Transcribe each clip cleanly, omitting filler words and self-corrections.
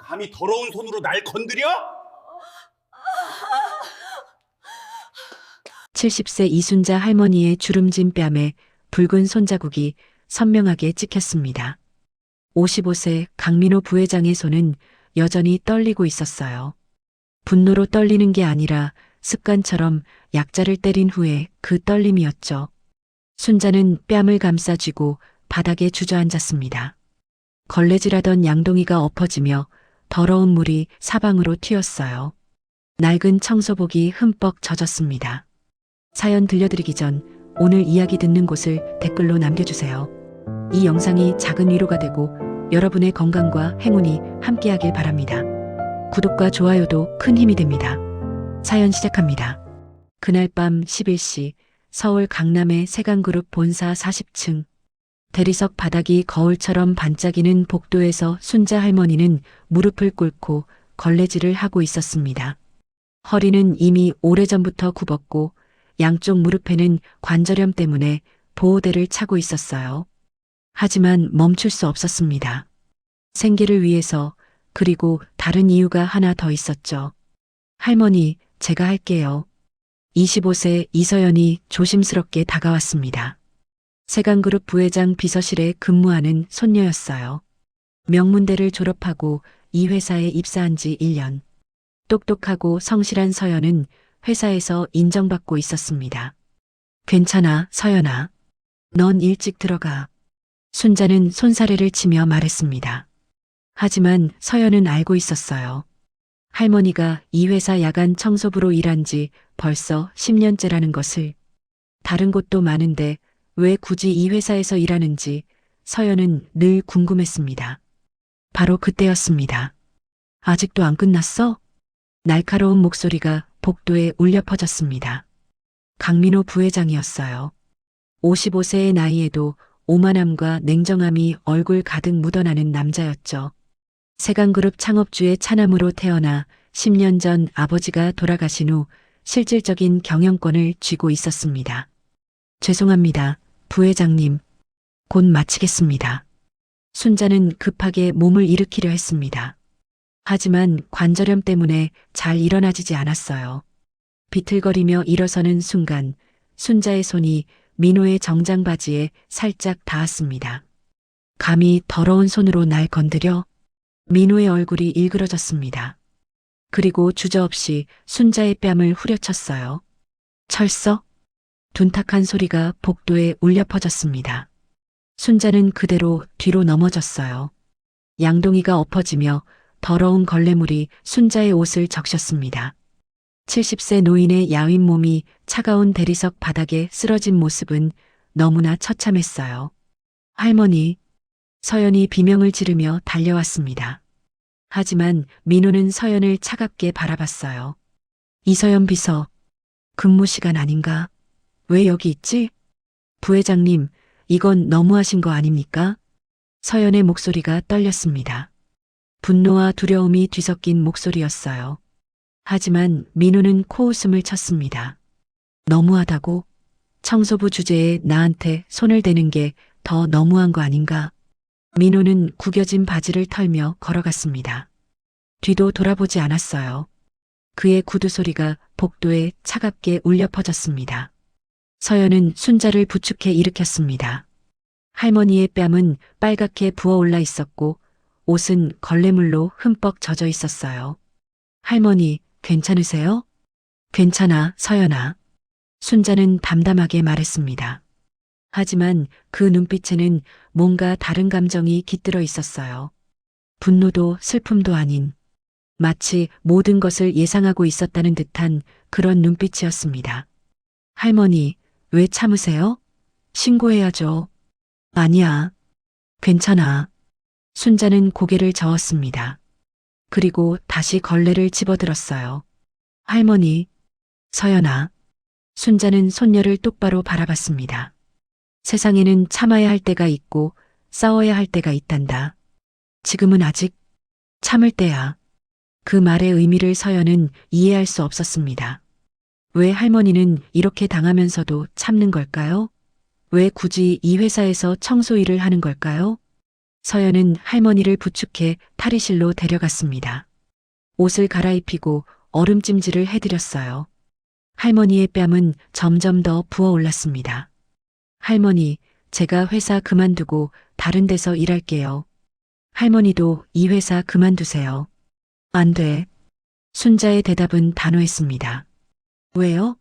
감히 더러운 손으로 날 건드려? 70세 이순자 할머니의 주름진 뺨에 붉은 손자국이 선명하게 찍혔습니다. 55세 강민호 부회장의 손은 여전히 떨리고 있었어요. 분노로 떨리는 게 아니라 습관처럼 약자를 때린 후에 그 떨림이었죠. 순자는 뺨을 감싸쥐고 바닥에 주저앉았습니다. 걸레질하던 양동이가 엎어지며 더러운 물이 사방으로 튀었어요. 낡은 청소복이 흠뻑 젖었습니다. 사연 들려드리기 전 오늘 이야기 듣는 곳을 댓글로 남겨주세요. 이 영상이 작은 위로가 되고 여러분의 건강과 행운이 함께하길 바랍니다. 구독과 좋아요도 큰 힘이 됩니다. 사연 시작합니다. 그날 밤 11시 서울 강남의 세강그룹 본사 40층 대리석 바닥이 거울처럼 반짝이는 복도에서 순자 할머니는 무릎을 꿇고 걸레질을 하고 있었습니다. 허리는 이미 오래전부터 굽었고 양쪽 무릎에는 관절염 때문에 보호대를 차고 있었어요. 하지만 멈출 수 없었습니다. 생계를 위해서, 그리고 다른 이유가 하나 더 있었죠. 할머니, 제가 할게요. 25세 이서연이 조심스럽게 다가왔습니다. 세강그룹 부회장 비서실에 근무하는 손녀였어요. 명문대를 졸업하고 이 회사에 입사한 지 1년. 똑똑하고 성실한 서연은 회사에서 인정받고 있었습니다. 괜찮아, 서연아. 넌 일찍 들어가. 순자는 손사래를 치며 말했습니다. 하지만 서연은 알고 있었어요. 할머니가 이 회사 야간 청소부로 일한 지 벌써 10년째라는 것을. 다른 곳도 많은데 왜 굳이 이 회사에서 일하는지 서연은 늘 궁금했습니다. 바로 그때였습니다. 아직도 안 끝났어? 날카로운 목소리가 복도에 울려 퍼졌습니다. 강민호 부회장이었어요. 55세의 나이에도 오만함과 냉정함이 얼굴 가득 묻어나는 남자였죠. 세강그룹 창업주의 차남으로 태어나 10년 전 아버지가 돌아가신 후 실질적인 경영권을 쥐고 있었습니다. 죄송합니다, 부회장님. 곧 마치겠습니다. 순자는 급하게 몸을 일으키려 했습니다. 하지만 관절염 때문에 잘 일어나지지 않았어요. 비틀거리며 일어서는 순간 순자의 손이 민호의 정장 바지에 살짝 닿았습니다. 감히 더러운 손으로 날 건드려? 민호의 얼굴이 일그러졌습니다. 그리고 주저없이 순자의 뺨을 후려쳤어요. 철썩? 둔탁한 소리가 복도에 울려 퍼졌습니다. 순자는 그대로 뒤로 넘어졌어요. 양동이가 엎어지며 더러운 걸레물이 순자의 옷을 적셨습니다. 70세 노인의 야윈 몸이 차가운 대리석 바닥에 쓰러진 모습은 너무나 처참했어요. 할머니, 서연이 비명을 지르며 달려왔습니다. 하지만 민호는 서연을 차갑게 바라봤어요. 이서연 비서, 근무 시간 아닌가? 왜 여기 있지? 부회장님, 이건 너무하신 거 아닙니까? 서연의 목소리가 떨렸습니다. 분노와 두려움이 뒤섞인 목소리였어요. 하지만 민호는 코웃음을 쳤습니다. 너무하다고? 청소부 주제에 나한테 손을 대는 게 더 너무한 거 아닌가? 민호는 구겨진 바지를 털며 걸어갔습니다. 뒤도 돌아보지 않았어요. 그의 구두 소리가 복도에 차갑게 울려 퍼졌습니다. 서연은 순자를 부축해 일으켰습니다. 할머니의 뺨은 빨갛게 부어올라 있었고 옷은 걸레물로 흠뻑 젖어 있었어요. 할머니, 괜찮으세요? 괜찮아, 서연아. 순자는 담담하게 말했습니다. 하지만 그 눈빛에는 뭔가 다른 감정이 깃들어 있었어요. 분노도 슬픔도 아닌, 마치 모든 것을 예상하고 있었다는 듯한 그런 눈빛이었습니다. 할머니, 왜 참으세요? 신고해야죠. 아니야. 괜찮아. 순자는 고개를 저었습니다. 그리고 다시 걸레를 집어들었어요. 할머니, 서연아. 순자는 손녀를 똑바로 바라봤습니다. 세상에는 참아야 할 때가 있고 싸워야 할 때가 있단다. 지금은 아직 참을 때야. 그 말의 의미를 서연은 이해할 수 없었습니다. 왜 할머니는 이렇게 당하면서도 참는 걸까요? 왜 굳이 이 회사에서 청소 일을 하는 걸까요? 서연은 할머니를 부축해 탈의실로 데려갔습니다. 옷을 갈아입히고 얼음찜질을 해드렸어요. 할머니의 뺨은 점점 더 부어올랐습니다. 할머니, 제가 회사 그만두고 다른 데서 일할게요. 할머니도 이 회사 그만두세요. 안 돼. 순자의 대답은 단호했습니다. 왜요?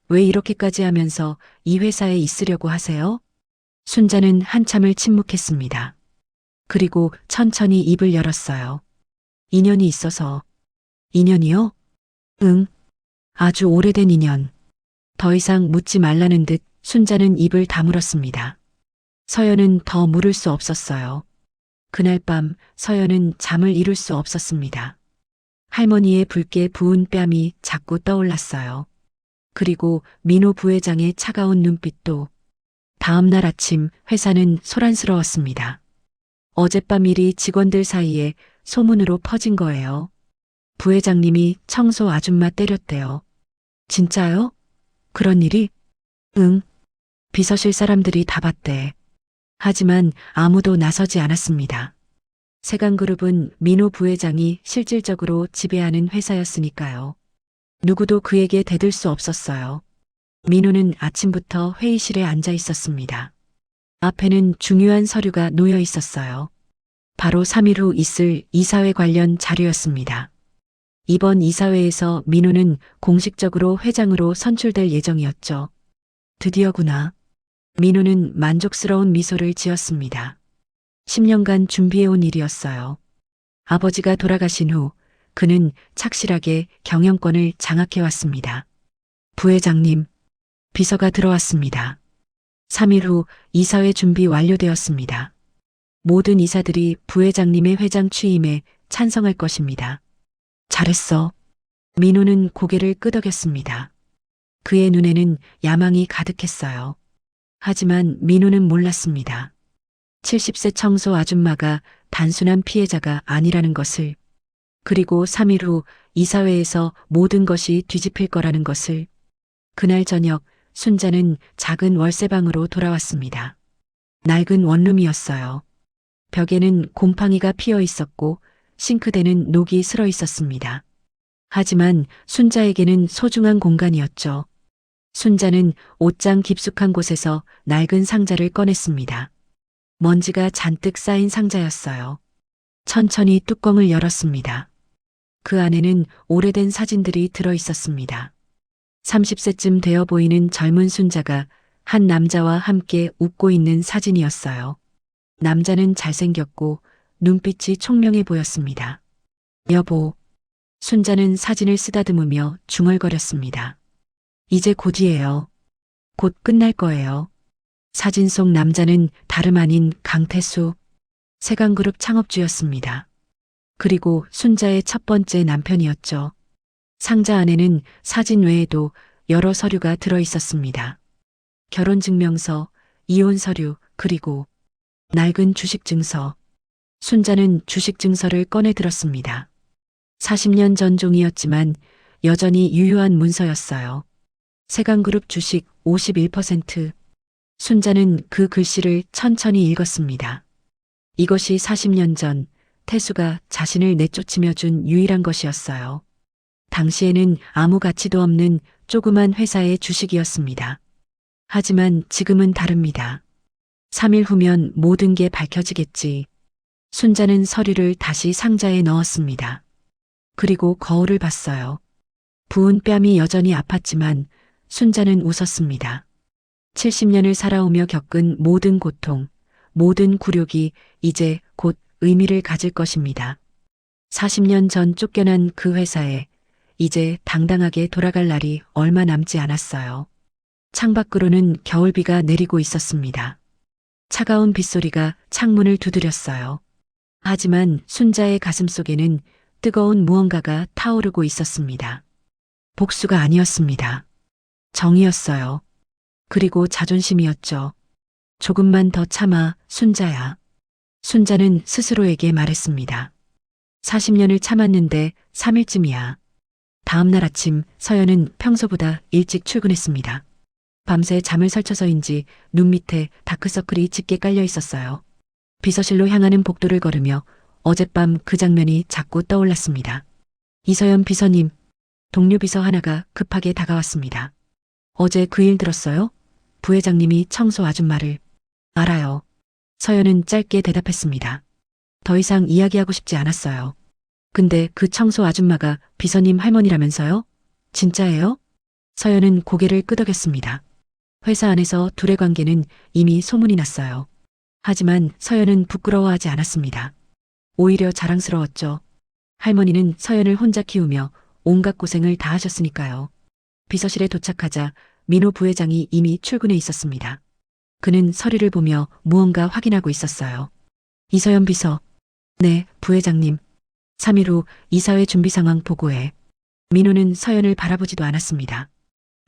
왜 이렇게까지 하면서 이 회사에 있으려고 하세요? 순자는 한참을 침묵했습니다. 그리고 천천히 입을 열었어요. 인연이 있어서. 인연이요? 응. 아주 오래된 인연. 더 이상 묻지 말라는 듯 순자는 입을 다물었습니다. 서연은 더 물을 수 없었어요. 그날 밤 서연은 잠을 이룰 수 없었습니다. 할머니의 붉게 부은 뺨이 자꾸 떠올랐어요. 그리고 민호 부회장의 차가운 눈빛도. 다음 날 아침 회사는 소란스러웠습니다. 어젯밤 일이 직원들 사이에 소문으로 퍼진 거예요. 부회장님이 청소 아줌마 때렸대요. 진짜요? 그런 일이? 응. 비서실 사람들이 다 봤대. 하지만 아무도 나서지 않았습니다. 세강그룹은 민호 부회장이 실질적으로 지배하는 회사였으니까요. 누구도 그에게 대들 수 없었어요. 민호는 아침부터 회의실에 앉아 있었습니다. 앞에는 중요한 서류가 놓여 있었어요. 바로 3일 후 있을 이사회 관련 자료였습니다. 이번 이사회에서 민호는 공식적으로 회장으로 선출될 예정이었죠. 드디어구나. 민호는 만족스러운 미소를 지었습니다. 10년간 준비해온 일이었어요. 아버지가 돌아가신 후 그는 착실하게 경영권을 장악해왔습니다. 부회장님, 비서가 들어왔습니다. 3일 후 이사회 준비 완료되었습니다. 모든 이사들이 부회장님의 회장 취임에 찬성할 것입니다. 잘했어. 민호는 고개를 끄덕였습니다. 그의 눈에는 야망이 가득했어요. 하지만 민호는 몰랐습니다. 70세 청소 아줌마가 단순한 피해자가 아니라는 것을, 그리고 3일 후 이사회에서 모든 것이 뒤집힐 거라는 것을. 그날 저녁 순자는 작은 월세방으로 돌아왔습니다. 낡은 원룸이었어요. 벽에는 곰팡이가 피어 있었고 싱크대는 녹이 슬어 있었습니다. 하지만 순자에게는 소중한 공간이었죠. 순자는 옷장 깊숙한 곳에서 낡은 상자를 꺼냈습니다. 먼지가 잔뜩 쌓인 상자였어요. 천천히 뚜껑을 열었습니다. 그 안에는 오래된 사진들이 들어 있었습니다. 30세쯤 되어 보이는 젊은 순자가 한 남자와 함께 웃고 있는 사진이었어요. 남자는 잘생겼고 눈빛이 총명해 보였습니다. 여보. 순자는 사진을 쓰다듬으며 중얼거렸습니다. 이제 곧이에요. 곧 끝날 거예요. 사진 속 남자는 다름 아닌 강태수, 세강그룹 창업주였습니다. 그리고 순자의 첫 번째 남편이었죠. 상자 안에는 사진 외에도 여러 서류가 들어 있었습니다. 결혼증명서, 이혼 서류, 그리고 낡은 주식증서. 순자는 주식증서를 꺼내 들었습니다. 40년 전 종이었지만 여전히 유효한 문서였어요. 세강그룹 주식 51%. 순자는 그 글씨를 천천히 읽었습니다. 이것이 40년 전 태수가 자신을 내쫓으며 준 유일한 것이었어요. 당시에는 아무 가치도 없는 조그만 회사의 주식이었습니다. 하지만 지금은 다릅니다. 3일 후면 모든 게 밝혀지겠지. 순자는 서류를 다시 상자에 넣었습니다. 그리고 거울을 봤어요. 부은 뺨이 여전히 아팠지만 순자는 웃었습니다. 70년을 살아오며 겪은 모든 고통, 모든 굴욕이 이제 곧 의미를 가질 것입니다. 40년 전 쫓겨난 그 회사에 이제 당당하게 돌아갈 날이 얼마 남지 않았어요. 창밖으로는 겨울비가 내리고 있었습니다. 차가운 빗소리가 창문을 두드렸어요. 하지만 순자의 가슴 속에는 뜨거운 무언가가 타오르고 있었습니다. 복수가 아니었습니다. 정이었어요. 그리고 자존심이었죠. 조금만 더 참아, 순자야. 순자는 스스로에게 말했습니다. 40년을 참았는데 3일쯤이야. 다음 날 아침 서연은 평소보다 일찍 출근했습니다. 밤새 잠을 설쳐서인지 눈 밑에 다크서클이 짙게 깔려 있었어요. 비서실로 향하는 복도를 걸으며 어젯밤 그 장면이 자꾸 떠올랐습니다. 이서연 비서님, 동료 비서 하나가 급하게 다가왔습니다. 어제 그 일 들었어요? 부회장님이 청소 아줌마를. 알아요. 서연은 짧게 대답했습니다. 더 이상 이야기하고 싶지 않았어요. 근데 그 청소 아줌마가 비서님 할머니라면서요? 진짜예요? 서연은 고개를 끄덕였습니다. 회사 안에서 둘의 관계는 이미 소문이 났어요. 하지만 서연은 부끄러워하지 않았습니다. 오히려 자랑스러웠죠. 할머니는 서연을 혼자 키우며 온갖 고생을 다 하셨으니까요. 비서실에 도착하자 민호 부회장이 이미 출근해 있었습니다. 그는 서류를 보며 무언가 확인하고 있었어요. 이서연 비서. 네, 부회장님. 3일 후 이사회 준비 상황 보고해. 민호는 서연을 바라보지도 않았습니다.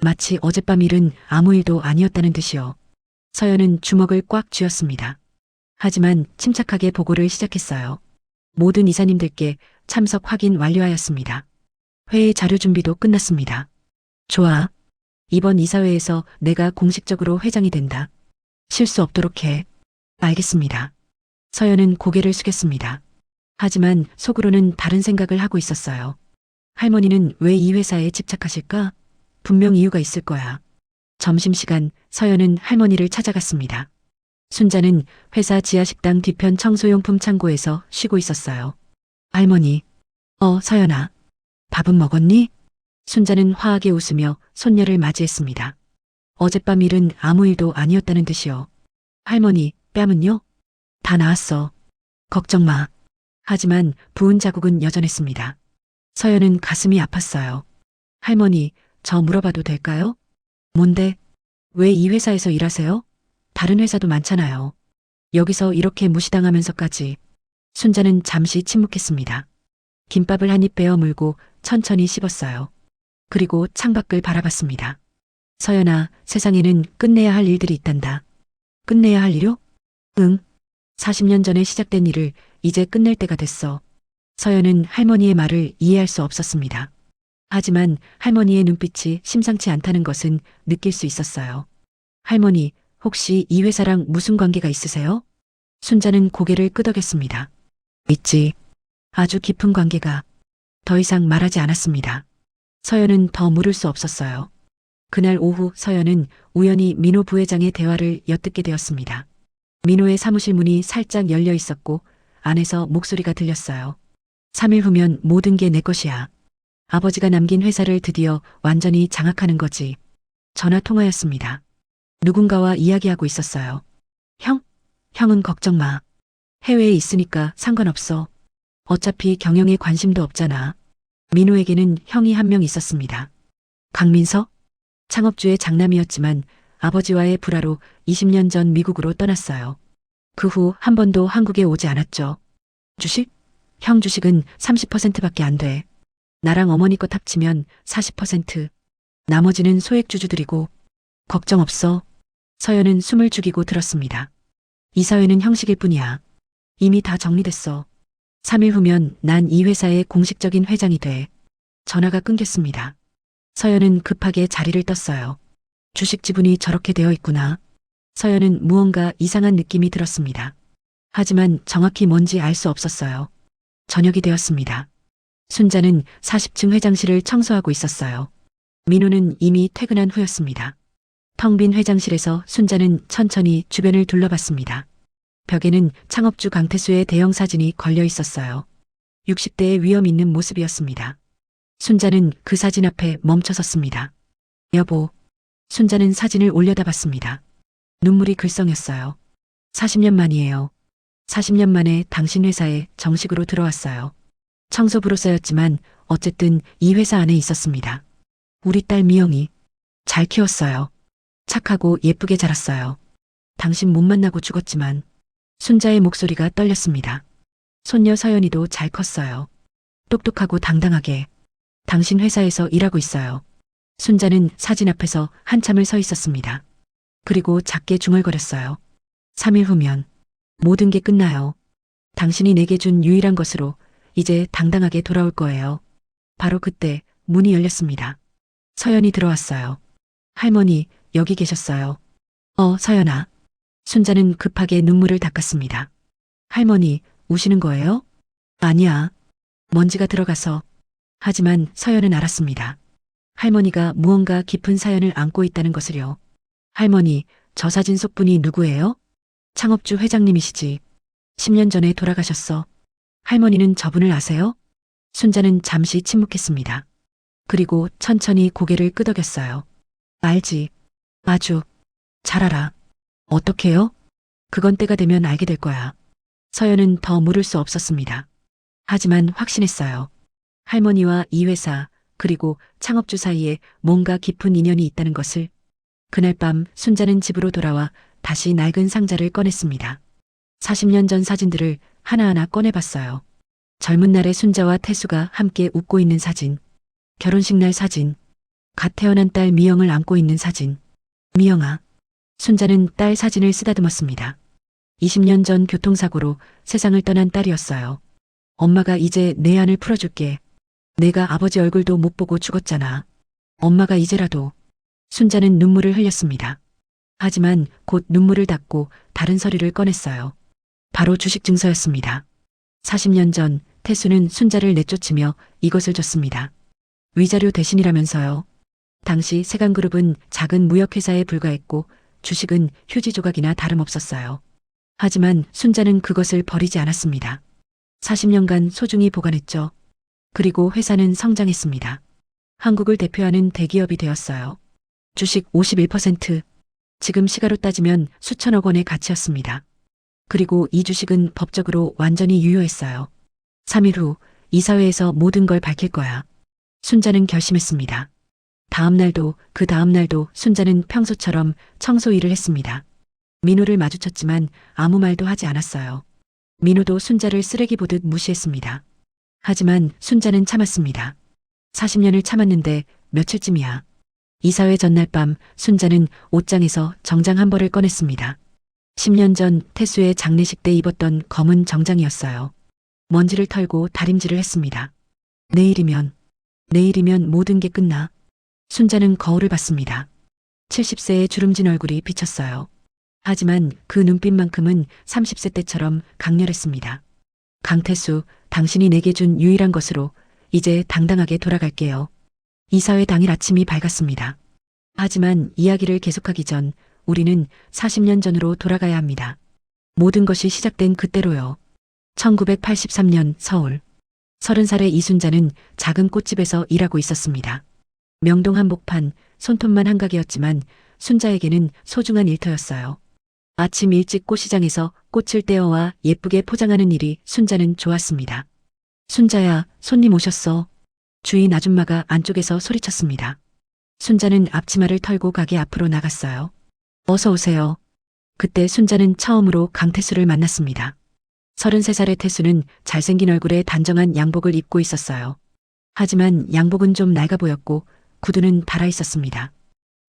마치 어젯밤 일은 아무 일도 아니었다는 듯이요. 서연은 주먹을 꽉 쥐었습니다. 하지만 침착하게 보고를 시작했어요. 모든 이사님들께 참석 확인 완료하였습니다. 회의 자료 준비도 끝났습니다. 좋아. 이번 이사회에서 내가 공식적으로 회장이 된다. 실수 없도록 해. 알겠습니다. 서연은 고개를 숙였습니다. 하지만 속으로는 다른 생각을 하고 있었어요. 할머니는 왜 이 회사에 집착하실까? 분명 이유가 있을 거야. 점심시간 서연은 할머니를 찾아갔습니다. 순자는 회사 지하식당 뒤편 청소용품 창고에서 쉬고 있었어요. 할머니. 서연아. 밥은 먹었니? 순자는 화하게 웃으며 손녀를 맞이했습니다. 어젯밤 일은 아무 일도 아니었다는 듯이요. 할머니, 뺨은요? 다 나았어. 걱정 마. 하지만 부은 자국은 여전했습니다. 서연은 가슴이 아팠어요. 할머니, 저 물어봐도 될까요? 뭔데? 왜 이 회사에서 일하세요? 다른 회사도 많잖아요. 여기서 이렇게 무시당하면서까지. 순자는 잠시 침묵했습니다. 김밥을 한 입 베어 물고 천천히 씹었어요. 그리고 창밖을 바라봤습니다. 서연아, 세상에는 끝내야 할 일들이 있단다. 끝내야 할 일요? 응. 40년 전에 시작된 일을 이제 끝낼 때가 됐어. 서연은 할머니의 말을 이해할 수 없었습니다. 하지만 할머니의 눈빛이 심상치 않다는 것은 느낄 수 있었어요. 할머니, 혹시 이 회사랑 무슨 관계가 있으세요? 순자는 고개를 끄덕였습니다. 있지. 아주 깊은 관계가. 더 이상 말하지 않았습니다. 서연은 더 물을 수 없었어요. 그날 오후 서연은 우연히 민호 부회장의 대화를 엿듣게 되었습니다. 민호의 사무실 문이 살짝 열려 있었고 안에서 목소리가 들렸어요. 3일 후면 모든 게 내 것이야. 아버지가 남긴 회사를 드디어 완전히 장악하는 거지. 전화 통화였습니다. 누군가와 이야기하고 있었어요. 형? 형은 걱정 마. 해외에 있으니까 상관없어. 어차피 경영에 관심도 없잖아. 민호에게는 형이 한 명 있었습니다. 강민서? 창업주의 장남이었지만 아버지와의 불화로 20년 전 미국으로 떠났어요. 그 후 한 번도 한국에 오지 않았죠. 주식? 형 주식은 30%밖에 안 돼. 나랑 어머니 것 합치면 40%. 나머지는 소액주주들이고. 걱정 없어. 서연은 숨을 죽이고 들었습니다. 이사회는 형식일 뿐이야. 이미 다 정리됐어. 3일 후면 난 이 회사의 공식적인 회장이 돼. 전화가 끊겼습니다. 서연은 급하게 자리를 떴어요. 주식 지분이 저렇게 되어 있구나. 서연은 무언가 이상한 느낌이 들었습니다. 하지만 정확히 뭔지 알 수 없었어요. 저녁이 되었습니다. 순자는 40층 회장실을 청소하고 있었어요. 민호는 이미 퇴근한 후였습니다. 텅 빈 회장실에서 순자는 천천히 주변을 둘러봤습니다. 벽에는 창업주 강태수의 대형 사진이 걸려 있었어요. 60대의 위험 있는 모습이었습니다. 순자는 그 사진 앞에 멈춰 섰습니다. 여보. 순자는 사진을 올려다봤습니다. 눈물이 글썽였어요. 40년 만이에요. 40년 만에 당신 회사에 정식으로 들어왔어요. 청소부로서였지만 어쨌든 이 회사 안에 있었습니다. 우리 딸 미영이 잘 키웠어요. 착하고 예쁘게 자랐어요. 당신 못 만나고 죽었지만. 순자의 목소리가 떨렸습니다. 손녀 서연이도 잘 컸어요. 똑똑하고 당당하게. 당신 회사에서 일하고 있어요. 순자는 사진 앞에서 한참을 서 있었습니다. 그리고 작게 중얼거렸어요. 3일 후면 모든 게 끝나요. 당신이 내게 준 유일한 것으로 이제 당당하게 돌아올 거예요. 바로 그때 문이 열렸습니다. 서연이 들어왔어요. 할머니, 여기 계셨어요. 서연아. 순자는 급하게 눈물을 닦았습니다. 할머니, 우시는 거예요? 아니야. 먼지가 들어가서. 하지만 서연은 알았습니다. 할머니가 무언가 깊은 사연을 안고 있다는 것을요. 할머니, 저 사진 속 분이 누구예요? 창업주 회장님이시지. 10년 전에 돌아가셨어. 할머니는 저분을 아세요? 순자는 잠시 침묵했습니다. 그리고 천천히 고개를 끄덕였어요. 알지. 아주 잘 알아. 어떻게요? 그건 때가 되면 알게 될 거야. 서연은 더 물을 수 없었습니다. 하지만 확신했어요. 할머니와 이 회사, 그리고 창업주 사이에 뭔가 깊은 인연이 있다는 것을. 그날 밤 순자는 집으로 돌아와 다시 낡은 상자를 꺼냈습니다. 40년 전 사진들을 하나하나 꺼내봤어요. 젊은 날의 순자와 태수가 함께 웃고 있는 사진, 결혼식 날 사진, 갓 태어난 딸 미영을 안고 있는 사진. 미영아. 순자는 딸 사진을 쓰다듬었습니다. 20년 전 교통사고로 세상을 떠난 딸이었어요. 엄마가 이제 내 안을 풀어줄게. 내가 아버지 얼굴도 못 보고 죽었잖아. 엄마가 이제라도. 순자는 눈물을 흘렸습니다. 하지만 곧 눈물을 닦고 다른 서류를 꺼냈어요. 바로 주식 증서였습니다. 40년 전 태수는 순자를 내쫓으며 이것을 줬습니다. 위자료 대신이라면서요. 당시 세간그룹은 작은 무역회사에 불과했고 주식은 휴지 조각이나 다름없었어요. 하지만 순자는 그것을 버리지 않았습니다. 40년간 소중히 보관했죠. 그리고 회사는 성장했습니다. 한국을 대표하는 대기업이 되었어요. 주식 51%, 지금 시가로 따지면 수천억 원의 가치였습니다. 그리고 이 주식은 법적으로 완전히 유효했어요. 3일 후 이사회에서 모든 걸 밝힐 거야. 순자는 결심했습니다. 다음 날도 그 다음 날도 순자는 평소처럼 청소 일을 했습니다. 민호를 마주쳤지만 아무 말도 하지 않았어요. 민호도 순자를 쓰레기 보듯 무시했습니다. 하지만 순자는 참았습니다. 40년을 참았는데 며칠쯤이야. 이사회 전날 밤 순자는 옷장에서 정장 한 벌을 꺼냈습니다. 10년 전 태수의 장례식 때 입었던 검은 정장이었어요. 먼지를 털고 다림질을 했습니다. 내일이면 모든 게 끝나. 순자는 거울을 봤습니다. 70세의 주름진 얼굴이 비쳤어요. 하지만 그 눈빛만큼은 30세 때처럼 강렬했습니다. 강태수, 당신이 내게 준 유일한 것으로 이제 당당하게 돌아갈게요. 이사회 당일 아침이 밝았습니다. 하지만 이야기를 계속하기 전 우리는 40년 전으로 돌아가야 합니다. 모든 것이 시작된 그때로요. 1983년 서울. 30살의 이순자는 작은 꽃집에서 일하고 있었습니다. 명동 한복판, 손톱만 한 가게였지만 순자에게는 소중한 일터였어요. 아침 일찍 꽃시장에서 꽃을 떼어와 예쁘게 포장하는 일이 순자는 좋았습니다. 순자야, 손님 오셨어. 주인 아줌마가 안쪽에서 소리쳤습니다. 순자는 앞치마를 털고 가게 앞으로 나갔어요. 어서 오세요. 그때 순자는 처음으로 강태수를 만났습니다. 33살의 태수는 잘생긴 얼굴에 단정한 양복을 입고 있었어요. 하지만 양복은 좀 낡아 보였고 구두는 닳아 있었습니다.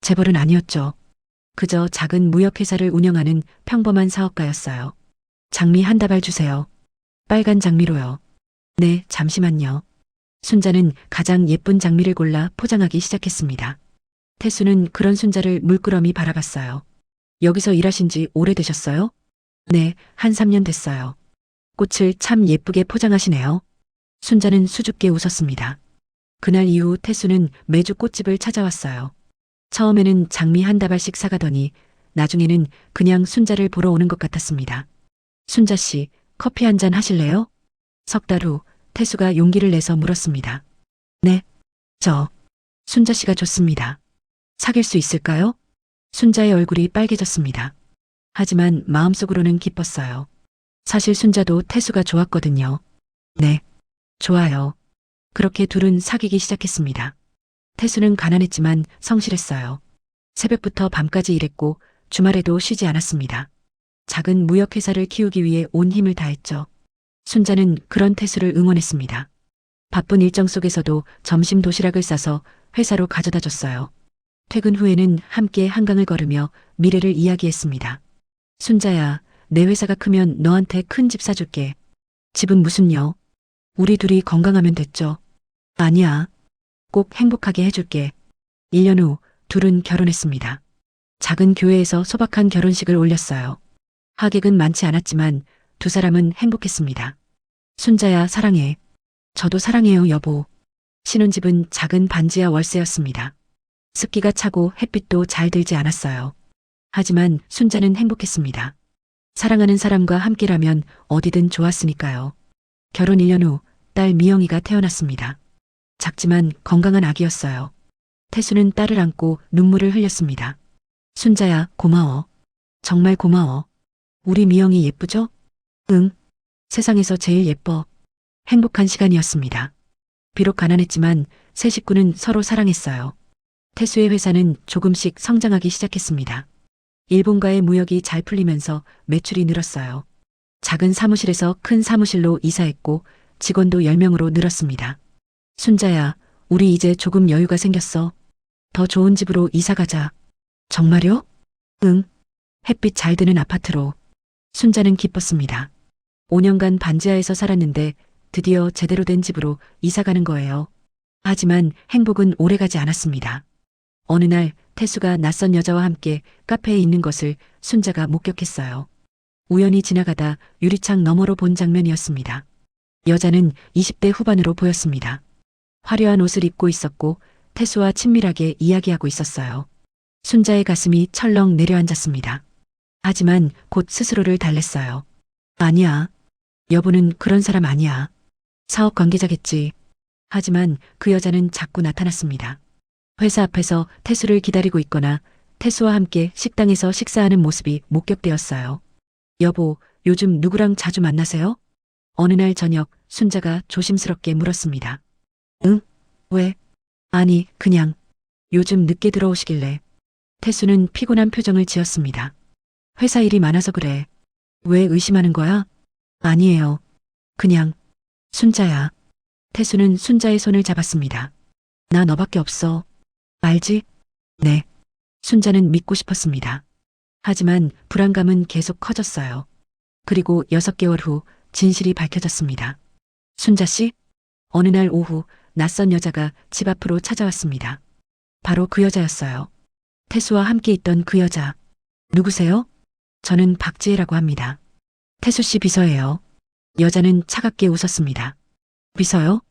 재벌은 아니었죠. 그저 작은 무역회사를 운영하는 평범한 사업가였어요. 장미 한 다발 주세요. 빨간 장미로요. 네, 잠시만요. 순자는 가장 예쁜 장미를 골라 포장하기 시작했습니다. 태수는 그런 순자를 물끄러미 바라봤어요. 여기서 일하신 지 오래되셨어요? 네, 한 3년 됐어요. 꽃을 참 예쁘게 포장하시네요. 순자는 수줍게 웃었습니다. 그날 이후 태수는 매주 꽃집을 찾아왔어요. 처음에는 장미 한 다발씩 사가더니 나중에는 그냥 순자를 보러 오는 것 같았습니다. 순자 씨, 커피 한 잔 하실래요? 석 달 후 태수가 용기를 내서 물었습니다. 네, 순자 씨가 좋습니다. 사귈 수 있을까요? 순자의 얼굴이 빨개졌습니다. 하지만 마음속으로는 기뻤어요. 사실 순자도 태수가 좋았거든요. 네, 좋아요. 그렇게 둘은 사귀기 시작했습니다. 태수는 가난했지만 성실했어요. 새벽부터 밤까지 일했고 주말에도 쉬지 않았습니다. 작은 무역회사를 키우기 위해 온 힘을 다했죠. 순자는 그런 태수를 응원했습니다. 바쁜 일정 속에서도 점심 도시락을 싸서 회사로 가져다 줬어요. 퇴근 후에는 함께 한강을 걸으며 미래를 이야기했습니다. 순자야, 내 회사가 크면 너한테 큰 집 사줄게. 집은 무슨요? 우리 둘이 건강하면 됐죠. 아니야. 꼭 행복하게 해줄게. 1년 후 둘은 결혼했습니다. 작은 교회에서 소박한 결혼식을 올렸어요. 하객은 많지 않았지만 두 사람은 행복했습니다. 순자야, 사랑해. 저도 사랑해요, 여보. 신혼집은 작은 반지하 월세였습니다. 습기가 차고 햇빛도 잘 들지 않았어요. 하지만 순자는 행복했습니다. 사랑하는 사람과 함께라면 어디든 좋았으니까요. 결혼 1년 후 딸 미영이가 태어났습니다. 작지만 건강한 아기였어요. 태수는 딸을 안고 눈물을 흘렸습니다. 순자야, 고마워. 정말 고마워. 우리 미영이 예쁘죠? 응. 세상에서 제일 예뻐. 행복한 시간이었습니다. 비록 가난했지만 세 식구는 서로 사랑했어요. 태수의 회사는 조금씩 성장하기 시작했습니다. 일본과의 무역이 잘 풀리면서 매출이 늘었어요. 작은 사무실에서 큰 사무실로 이사했고 직원도 10명으로 늘었습니다. 순자야, 우리 이제 조금 여유가 생겼어. 더 좋은 집으로 이사 가자. 정말요? 응. 햇빛 잘 드는 아파트로. 순자는 기뻤습니다. 5년간 반지하에서 살았는데 드디어 제대로 된 집으로 이사 가는 거예요. 하지만 행복은 오래가지 않았습니다. 어느 날 태수가 낯선 여자와 함께 카페에 있는 것을 순자가 목격했어요. 우연히 지나가다 유리창 너머로 본 장면이었습니다. 여자는 20대 후반으로 보였습니다. 화려한 옷을 입고 있었고 태수와 친밀하게 이야기하고 있었어요. 순자의 가슴이 철렁 내려앉았습니다. 하지만 곧 스스로를 달랬어요. 아니야. 여보는 그런 사람 아니야. 사업 관계자겠지. 하지만 그 여자는 자꾸 나타났습니다. 회사 앞에서 태수를 기다리고 있거나 태수와 함께 식당에서 식사하는 모습이 목격되었어요. 여보, 요즘 누구랑 자주 만나세요? 어느 날 저녁 순자가 조심스럽게 물었습니다. 응? 왜? 아니, 그냥. 요즘 늦게 들어오시길래. 태수는 피곤한 표정을 지었습니다. 회사 일이 많아서 그래. 왜 의심하는 거야? 아니에요. 그냥. 순자야. 태수는 순자의 손을 잡았습니다. 나 너밖에 없어. 알지? 네. 순자는 믿고 싶었습니다. 하지만 불안감은 계속 커졌어요. 그리고 6개월 후 진실이 밝혀졌습니다. 순자 씨? 어느 날 오후 낯선 여자가 집 앞으로 찾아왔습니다. 바로 그 여자였어요. 태수와 함께 있던 그 여자. 누구세요? 저는 박지혜라고 합니다. 태수 씨 비서예요. 여자는 차갑게 웃었습니다. 비서요?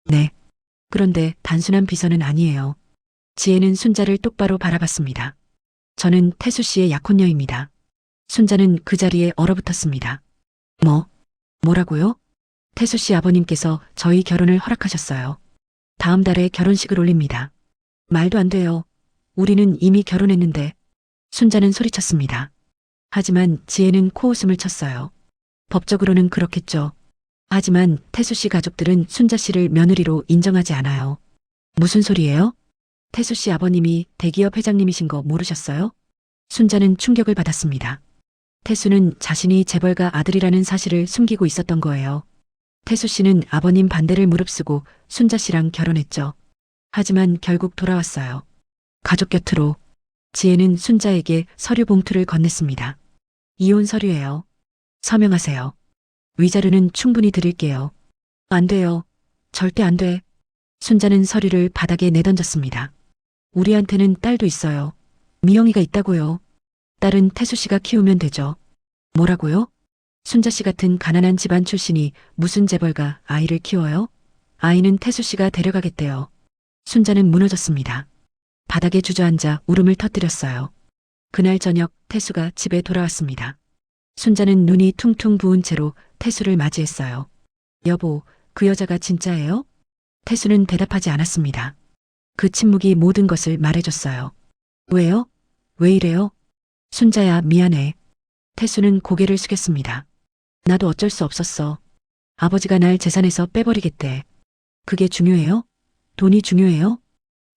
네. 그런데 단순한 비서는 아니에요. 지혜는 순자를 똑바로 바라봤습니다. 저는 태수 씨의 약혼녀입니다. 순자는 그 자리에 얼어붙었습니다. 뭐라고요? 태수 씨 아버님께서 저희 결혼을 허락하셨어요. 다음 달에 결혼식을 올립니다. 말도 안 돼요. 우리는 이미 결혼했는데. 순자는 소리쳤습니다. 하지만 지혜는 코웃음을 쳤어요. 법적으로는 그렇겠죠. 하지만 태수 씨 가족들은 순자 씨를 며느리로 인정하지 않아요. 무슨 소리예요? 태수 씨 아버님이 대기업 회장님이신 거 모르셨어요? 순자는 충격을 받았습니다. 태수는 자신이 재벌가 아들이라는 사실을 숨기고 있었던 거예요. 태수 씨는 아버님 반대를 무릅쓰고 순자 씨랑 결혼했죠. 하지만 결국 돌아왔어요. 가족 곁으로. 지혜는 순자에게 서류 봉투를 건넸습니다. 이혼 서류예요. 서명하세요. 위자료는 충분히 드릴게요. 안 돼요. 절대 안 돼. 순자는 서류를 바닥에 내던졌습니다. 우리한테는 딸도 있어요. 미영이가 있다고요. 딸은 태수 씨가 키우면 되죠. 뭐라고요? 순자 씨 같은 가난한 집안 출신이 무슨 재벌가 아이를 키워요? 아이는 태수 씨가 데려가겠대요. 순자는 무너졌습니다. 바닥에 주저앉아 울음을 터뜨렸어요. 그날 저녁 태수가 집에 돌아왔습니다. 순자는 눈이 퉁퉁 부은 채로 태수를 맞이했어요. 여보, 그 여자가 진짜예요? 태수는 대답하지 않았습니다. 그 침묵이 모든 것을 말해줬어요. 왜요? 왜 이래요? 순자야, 미안해. 태수는 고개를 숙였습니다. 나도 어쩔 수 없었어. 아버지가 날 재산에서 빼버리겠대. 그게 중요해요? 돈이 중요해요?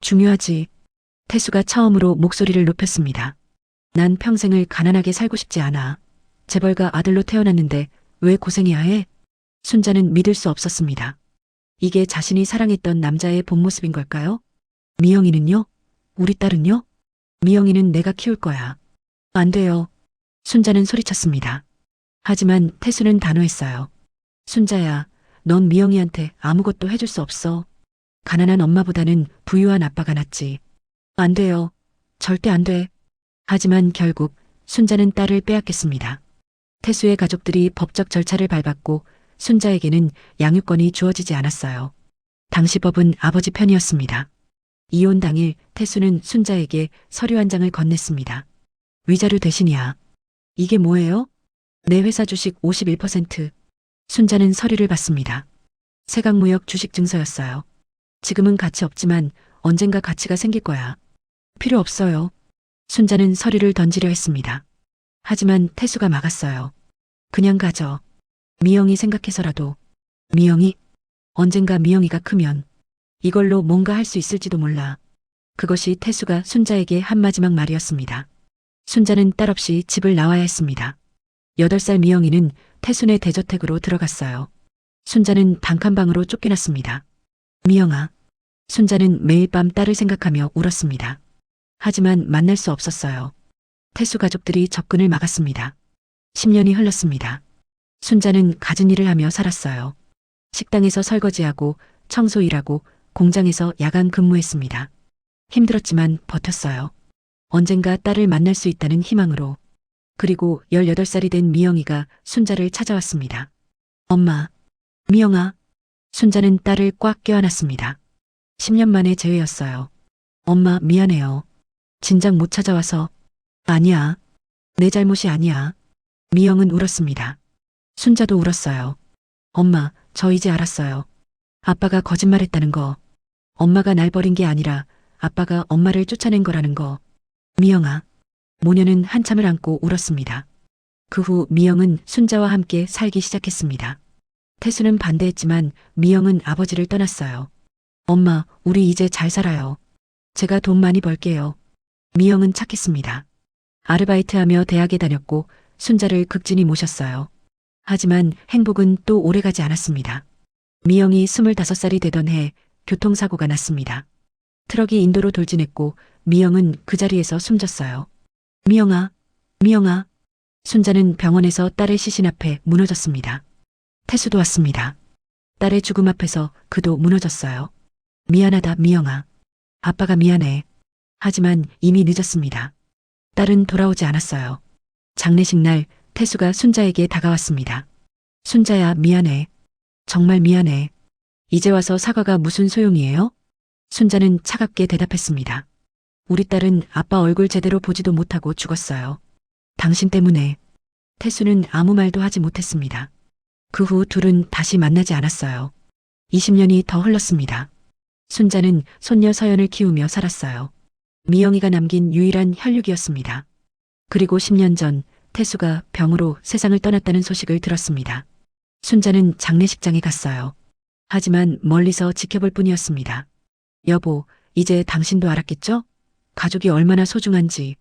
중요하지. 태수가 처음으로 목소리를 높였습니다. 난 평생을 가난하게 살고 싶지 않아. 재벌가 아들로 태어났는데 왜 고생해야 해? 순자는 믿을 수 없었습니다. 이게 자신이 사랑했던 남자의 본 모습인 걸까요? 미영이는요? 우리 딸은요? 미영이는 내가 키울 거야. 안 돼요. 순자는 소리쳤습니다. 하지만 태수는 단호했어요. 순자야, 넌 미영이한테 아무것도 해줄 수 없어. 가난한 엄마보다는 부유한 아빠가 낫지. 안 돼요. 절대 안 돼. 하지만 결국 순자는 딸을 빼앗겼습니다. 태수의 가족들이 법적 절차를 밟았고 순자에게는 양육권이 주어지지 않았어요. 당시 법은 아버지 편이었습니다. 이혼 당일 태수는 순자에게 서류 한 장을 건넸습니다. 위자료 대신이야. 이게 뭐예요? 내 회사 주식 51%. 순자는 서류를 받습니다. 세강무역 주식 증서였어요. 지금은 가치 없지만 언젠가 가치가 생길 거야. 필요 없어요. 순자는 서류를 던지려 했습니다. 하지만 태수가 막았어요. 그냥 가져. 미영이 생각해서라도. 미영이? 언젠가 미영이가 크면 이걸로 뭔가 할 수 있을지도 몰라. 그것이 태수가 순자에게 한 마지막 말이었습니다. 순자는 딸 없이 집을 나와야 했습니다. 8살 미영이는 태순의 대저택으로 들어갔어요. 순자는 단칸방으로 쫓겨났습니다. 미영아. 순자는 매일 밤 딸을 생각하며 울었습니다. 하지만 만날 수 없었어요. 태수 가족들이 접근을 막았습니다. 10년이 흘렀습니다. 순자는 갖은 일을 하며 살았어요. 식당에서 설거지하고 청소 일하고 공장에서 야간 근무했습니다. 힘들었지만 버텼어요. 언젠가 딸을 만날 수 있다는 희망으로. 그리고 18살이 된 미영이가 순자를 찾아왔습니다. 엄마. 미영아. 순자는 딸을 꽉 껴안았습니다. 10년 만에 재회였어요. 엄마 미안해요. 진작 못 찾아와서. 아니야. 내 잘못이 아니야. 미영은 울었습니다. 순자도 울었어요. 엄마, 저 이제 알았어요. 아빠가 거짓말했다는 거. 엄마가 날 버린 게 아니라 아빠가 엄마를 쫓아낸 거라는 거. 미영아. 모녀는 한참을 안고 울었습니다. 그 후 미영은 순자와 함께 살기 시작했습니다. 태수는 반대했지만 미영은 아버지를 떠났어요. 엄마, 우리 이제 잘 살아요. 제가 돈 많이 벌게요. 미영은 착했습니다. 아르바이트하며 대학에 다녔고 순자를 극진히 모셨어요. 하지만 행복은 또 오래가지 않았습니다. 미영이 25살이 되던 해 교통사고가 났습니다. 트럭이 인도로 돌진했고 미영은 그 자리에서 숨졌어요. 미영아, 미영아. 순자는 병원에서 딸의 시신 앞에 무너졌습니다. 태수도 왔습니다. 딸의 죽음 앞에서 그도 무너졌어요. 미안하다, 미영아. 아빠가 미안해. 하지만 이미 늦었습니다. 딸은 돌아오지 않았어요. 장례식 날 태수가 순자에게 다가왔습니다. 순자야, 미안해. 정말 미안해. 이제 와서 사과가 무슨 소용이에요? 순자는 차갑게 대답했습니다. 우리 딸은 아빠 얼굴 제대로 보지도 못하고 죽었어요. 당신 때문에. 태수는 아무 말도 하지 못했습니다. 그 후 둘은 다시 만나지 않았어요. 20년이 더 흘렀습니다. 순자는 손녀 서연을 키우며 살았어요. 미영이가 남긴 유일한 혈육이었습니다. 그리고 10년 전 태수가 병으로 세상을 떠났다는 소식을 들었습니다. 순자는 장례식장에 갔어요. 하지만 멀리서 지켜볼 뿐이었습니다. 여보, 이제 당신도 알았겠죠? 가족이 얼마나 소중한지.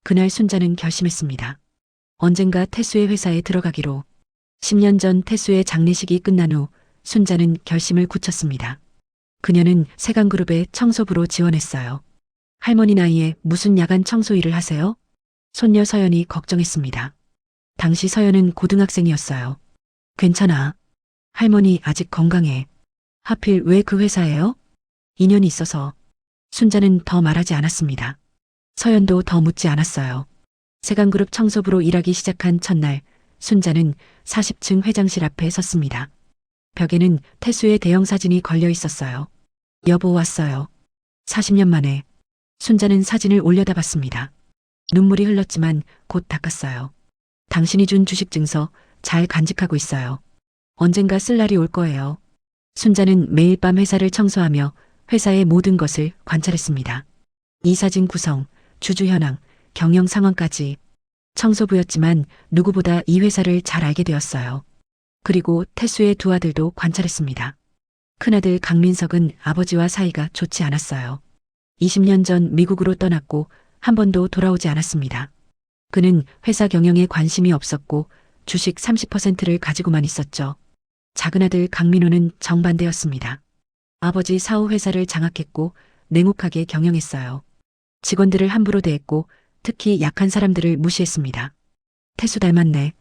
그날 순자는 결심했습니다. 언젠가 태수의 회사에 들어가기로. 10년 전 태수의 장례식이 끝난 후 순자는 결심을 굳혔습니다. 그녀는 세강그룹의 청소부로 지원했어요. 할머니 나이에 무슨 야간 청소 일을 하세요? 손녀 서연이 걱정했습니다. 당시 서연은 고등학생이었어요. 괜찮아. 할머니 아직 건강해. 하필 왜 그 회사예요? 인연이 있어서. 순자는 더 말하지 않았습니다. 서연도 더 묻지 않았어요. 세강그룹 청소부로 일하기 시작한 첫날, 순자는 40층 회장실 앞에 섰습니다. 벽에는 태수의 대형 사진이 걸려 있었어요. 여보 왔어요. 40년 만에. 순자는 사진을 올려다봤습니다. 눈물이 흘렀지만 곧 닦았어요. 당신이 준 주식 증서 잘 간직하고 있어요. 언젠가 쓸 날이 올 거예요. 순자는 매일 밤 회사를 청소하며 회사의 모든 것을 관찰했습니다. 이 사진 구성, 주주 현황, 경영 상황까지. 청소부였지만 누구보다 이 회사를 잘 알게 되었어요. 그리고 태수의 두 아들도 관찰했습니다. 큰아들 강민석은 아버지와 사이가 좋지 않았어요. 20년 전 미국으로 떠났고 한 번도 돌아오지 않았습니다. 그는 회사 경영에 관심이 없었고 주식 30%를 가지고만 있었죠. 작은아들 강민호는 정반대였습니다. 아버지 사후 회사를 장악했고 냉혹하게 경영했어요. 직원들을 함부로 대했고 특히 약한 사람들을 무시했습니다. 태수 닮았네.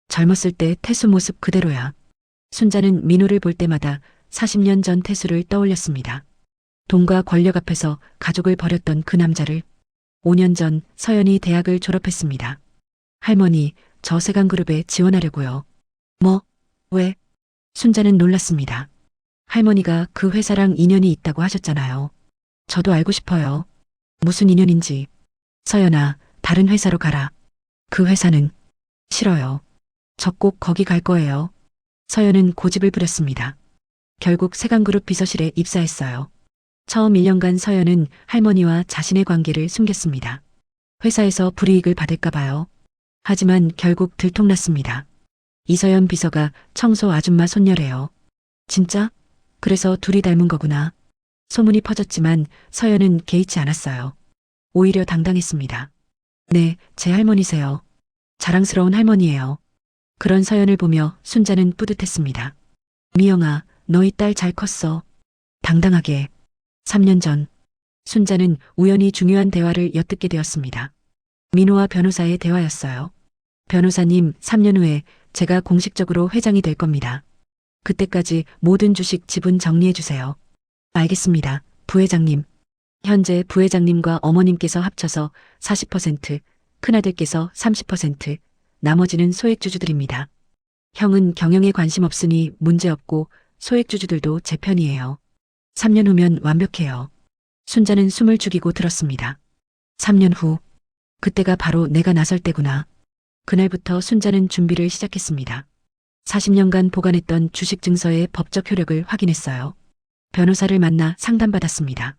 젊었을 때 태수 모습 그대로야. 순자는 민호를 볼 때마다 40년 전 태수를 떠올렸습니다. 돈과 권력 앞에서 가족을 버렸던 그 남자를. 5년 전 서연이 대학을 졸업했습니다. 할머니, 저 세강그룹에 지원하려고요. 뭐? 왜? 순자는 놀랐습니다. 할머니가 그 회사랑 인연이 있다고 하셨잖아요. 저도 알고 싶어요. 무슨 인연인지. 서연아, 다른 회사로 가라. 그 회사는 싫어요. 저 꼭 거기 갈 거예요. 서연은 고집을 부렸습니다. 결국 세강그룹 비서실에 입사했어요. 처음 1년간 서연은 할머니와 자신의 관계를 숨겼습니다. 회사에서 불이익을 받을까 봐요. 하지만 결국 들통났습니다. 이서연 비서가 청소 아줌마 손녀래요. 진짜? 그래서 둘이 닮은 거구나. 소문이 퍼졌지만 서연은 개의치 않았어요. 오히려 당당했습니다. 네, 제 할머니세요. 자랑스러운 할머니예요. 그런 서연을 보며 순자는 뿌듯했습니다. 미영아, 너희 딸 잘 컸어. 당당하게. 3년 전, 순자는 우연히 중요한 대화를 엿듣게 되었습니다. 민호와 변호사의 대화였어요. 변호사님, 3년 후에 제가 공식적으로 회장이 될 겁니다. 그때까지 모든 주식 지분 정리해 주세요. 알겠습니다, 부회장님. 현재 부회장님과 어머님께서 합쳐서 40%, 큰아들께서 30%, 나머지는 소액주주들입니다. 형은 경영에 관심 없으니 문제없고 소액주주들도 제 편이에요. 3년 후면 완벽해요. 순자는 숨을 죽이고 들었습니다. 3년 후, 그때가 바로 내가 나설 때구나. 그날부터 순자는 준비를 시작했습니다. 40년간 보관했던 주식 증서의 법적 효력을 확인했어요. 변호사를 만나 상담받았습니다.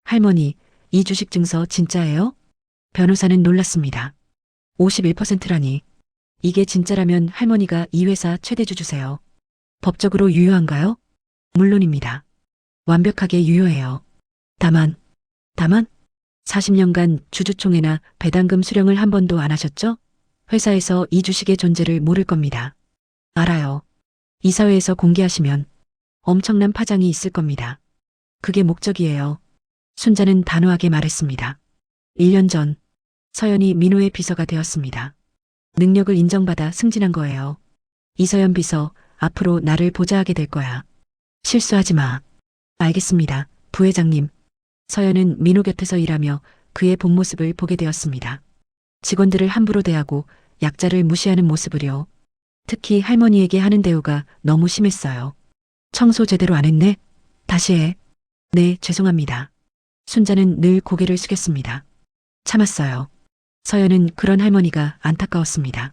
할머니, 이 주식 증서 진짜예요? 변호사는 놀랐습니다. 51%라니. 이게 진짜라면 할머니가 이 회사 최대 주주세요. 법적으로 유효한가요? 물론입니다. 완벽하게 유효해요. 다만 40년간 주주총회나 배당금 수령을 한 번도 안 하셨죠? 회사에서 이 주식의 존재를 모를 겁니다. 알아요. 이사회에서 공개하시면 엄청난 파장이 있을 겁니다. 그게 목적이에요. 순자는 단호하게 말했습니다. 1년 전 서연이 민호의 비서가 되었습니다. 능력을 인정받아 승진한 거예요. 이서연 비서, 앞으로 나를 보좌하게 될 거야. 실수하지 마. 알겠습니다, 부회장님. 서연은 민호 곁에서 일하며 그의 본 모습을 보게 되었습니다. 직원들을 함부로 대하고 약자를 무시하는 모습을요. 특히 할머니에게 하는 대우가 너무 심했어요. 청소 제대로 안 했네? 다시 해. 네, 죄송합니다. 순자는 늘 고개를 숙였습니다. 참았어요. 서연은 그런 할머니가 안타까웠습니다.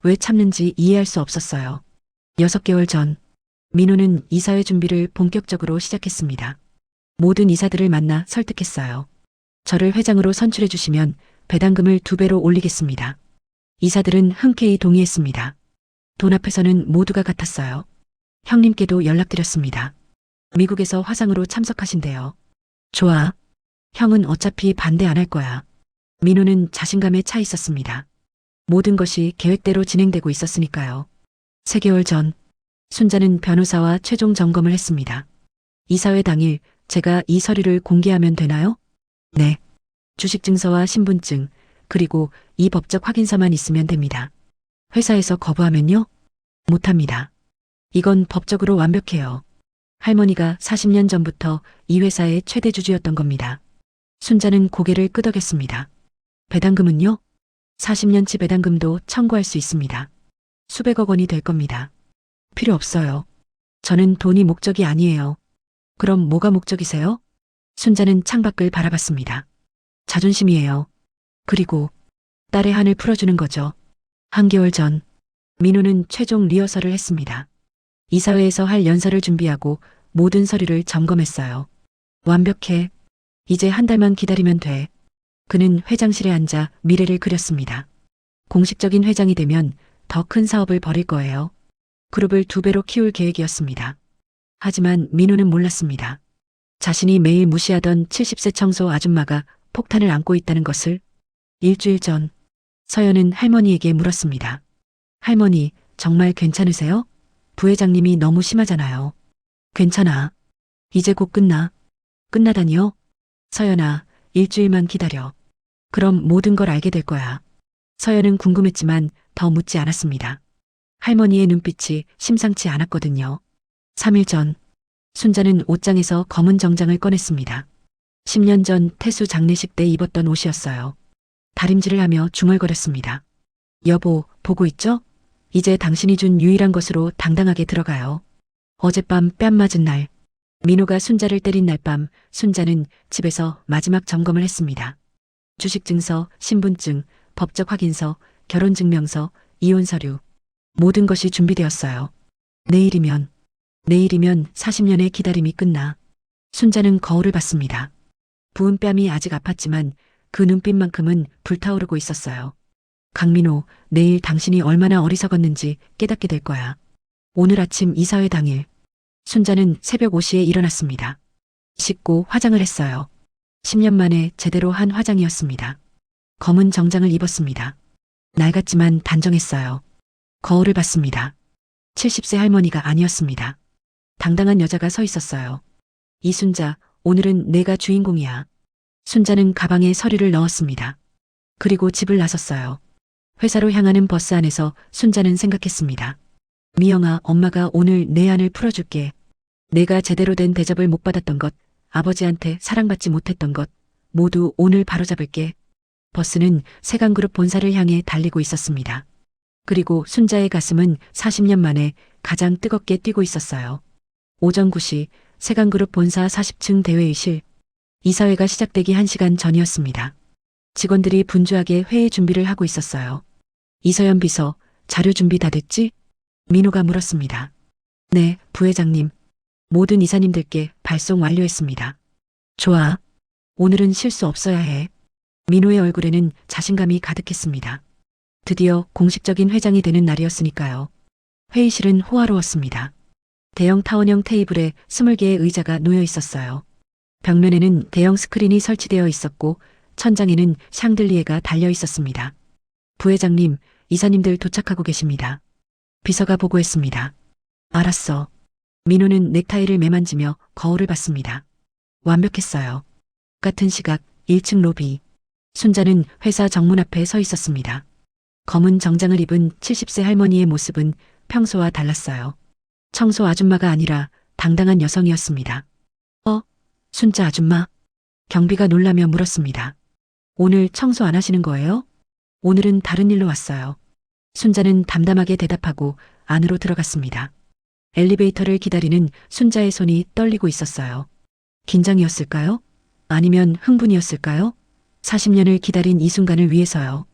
왜 참는지 이해할 수 없었어요. 6개월 전, 민호는 이사회 준비를 본격적으로 시작했습니다. 모든 이사들을 만나 설득했어요. 저를 회장으로 선출해 주시면 배당금을 2배로 올리겠습니다. 이사들은 흔쾌히 동의했습니다. 돈 앞에서는 모두가 같았어요. 형님께도 연락드렸습니다. 미국에서 화상으로 참석하신대요. 좋아. 형은 어차피 반대 안 할 거야. 민호는 자신감에 차 있었습니다. 모든 것이 계획대로 진행되고 있었으니까요. 3개월 전, 순자는 변호사와 최종 점검을 했습니다. 이사회 당일 제가 이 서류를 공개하면 되나요? 네. 주식 증서와 신분증, 그리고 이 법적 확인서만 있으면 됩니다. 회사에서 거부하면요? 못합니다. 이건 법적으로 완벽해요. 할머니가 40년 전부터 이 회사의 최대 주주였던 겁니다. 순자는 고개를 끄덕였습니다. 배당금은요? 40년치 배당금도 청구할 수 있습니다. 수백억 원이 될 겁니다. 필요 없어요. 저는 돈이 목적이 아니에요. 그럼 뭐가 목적이세요? 순자는 창밖을 바라봤습니다. 자존심이에요. 그리고 딸의 한을 풀어주는 거죠. 한개월 전, 민호는 최종 리허설을 했습니다. 이사회에서 할 연설을 준비하고 모든 서류를 점검했어요. 완벽해. 이제 한 달만 기다리면 돼. 그는 회장실에 앉아 미래를 그렸습니다. 공식적인 회장이 되면 더 큰 사업을 벌일 거예요. 그룹을 2배로 키울 계획이었습니다. 하지만 민호는 몰랐습니다. 자신이 매일 무시하던 70세 청소 아줌마가 폭탄을 안고 있다는 것을. 일주일 전, 서연은 할머니에게 물었습니다. 할머니, 정말 괜찮으세요? 부회장님이 너무 심하잖아요. 괜찮아. 이제 곧 끝나. 끝나다니요? 서연아, 일주일만 기다려. 그럼 모든 걸 알게 될 거야. 서연은 궁금했지만 더 묻지 않았습니다. 할머니의 눈빛이 심상치 않았거든요. 3일 전, 순자는 옷장에서 검은 정장을 꺼냈습니다. 10년 전 태수 장례식 때 입었던 옷이었어요. 다림질을 하며 중얼거렸습니다. 여보, 보고 있죠? 이제 당신이 준 유일한 것으로 당당하게 들어가요. 어젯밤 뺨 맞은 날, 민호가 순자를 때린 날 밤, 순자는 집에서 마지막 점검을 했습니다. 주식증서, 신분증, 법적 확인서, 결혼증명서, 이혼 서류. 모든 것이 준비되었어요. 내일이면 40년의 기다림이 끝나. 순자는 거울을 봤습니다. 부은 뺨이 아직 아팠지만 그 눈빛만큼은 불타오르고 있었어요. 강민호, 내일 당신이 얼마나 어리석었는지 깨닫게 될 거야. 오늘 아침 이사회 당일, 순자는 새벽 5시에 일어났습니다. 씻고 화장을 했어요. 10년 만에 제대로 한 화장이었습니다. 검은 정장을 입었습니다. 낡았지만 단정했어요. 거울을 봤습니다. 70세 할머니가 아니었습니다. 당당한 여자가 서 있었어요. 이순자, 오늘은 내가 주인공이야. 순자는 가방에 서류를 넣었습니다. 그리고 집을 나섰어요. 회사로 향하는 버스 안에서 순자는 생각했습니다. 미영아, 엄마가 오늘 내 안을 풀어줄게. 내가 제대로 된 대접을 못 받았던 것, 아버지한테 사랑받지 못했던 것, 모두 오늘 바로잡을게. 버스는 세강그룹 본사를 향해 달리고 있었습니다. 그리고 순자의 가슴은 40년 만에 가장 뜨겁게 뛰고 있었어요. 오전 9시 세강그룹 본사 40층 대회의실. 이사회가 시작되기 1시간 전이었습니다. 직원들이 분주하게 회의 준비를 하고 있었어요. 이서연 비서, 자료 준비 다 됐지? 민호가 물었습니다. 네, 부회장님. 모든 이사님들께 발송 완료했습니다. 좋아. 오늘은 실수 없어야 해. 민호의 얼굴에는 자신감이 가득했습니다. 드디어 공식적인 회장이 되는 날이었으니까요. 회의실은 호화로웠습니다. 대형 타원형 테이블에 20개의 의자가 놓여 있었어요. 벽면에는 대형 스크린이 설치되어 있었고 천장에는 샹들리에가 달려 있었습니다. 부회장님, 이사님들 도착하고 계십니다. 비서가 보고했습니다. 알았어. 민호는 넥타이를 매만지며 거울을 봤습니다. 완벽했어요. 같은 시각 1층 로비. 순자는 회사 정문 앞에 서 있었습니다. 검은 정장을 입은 70세 할머니의 모습은 평소와 달랐어요. 청소 아줌마가 아니라 당당한 여성이었습니다. 순자 아줌마? 경비가 놀라며 물었습니다. 오늘 청소 안 하시는 거예요? 오늘은 다른 일로 왔어요. 순자는 담담하게 대답하고 안으로 들어갔습니다. 엘리베이터를 기다리는 순자의 손이 떨리고 있었어요. 긴장이었을까요? 아니면 흥분이었을까요? 40년을 기다린 이 순간을 위해서요.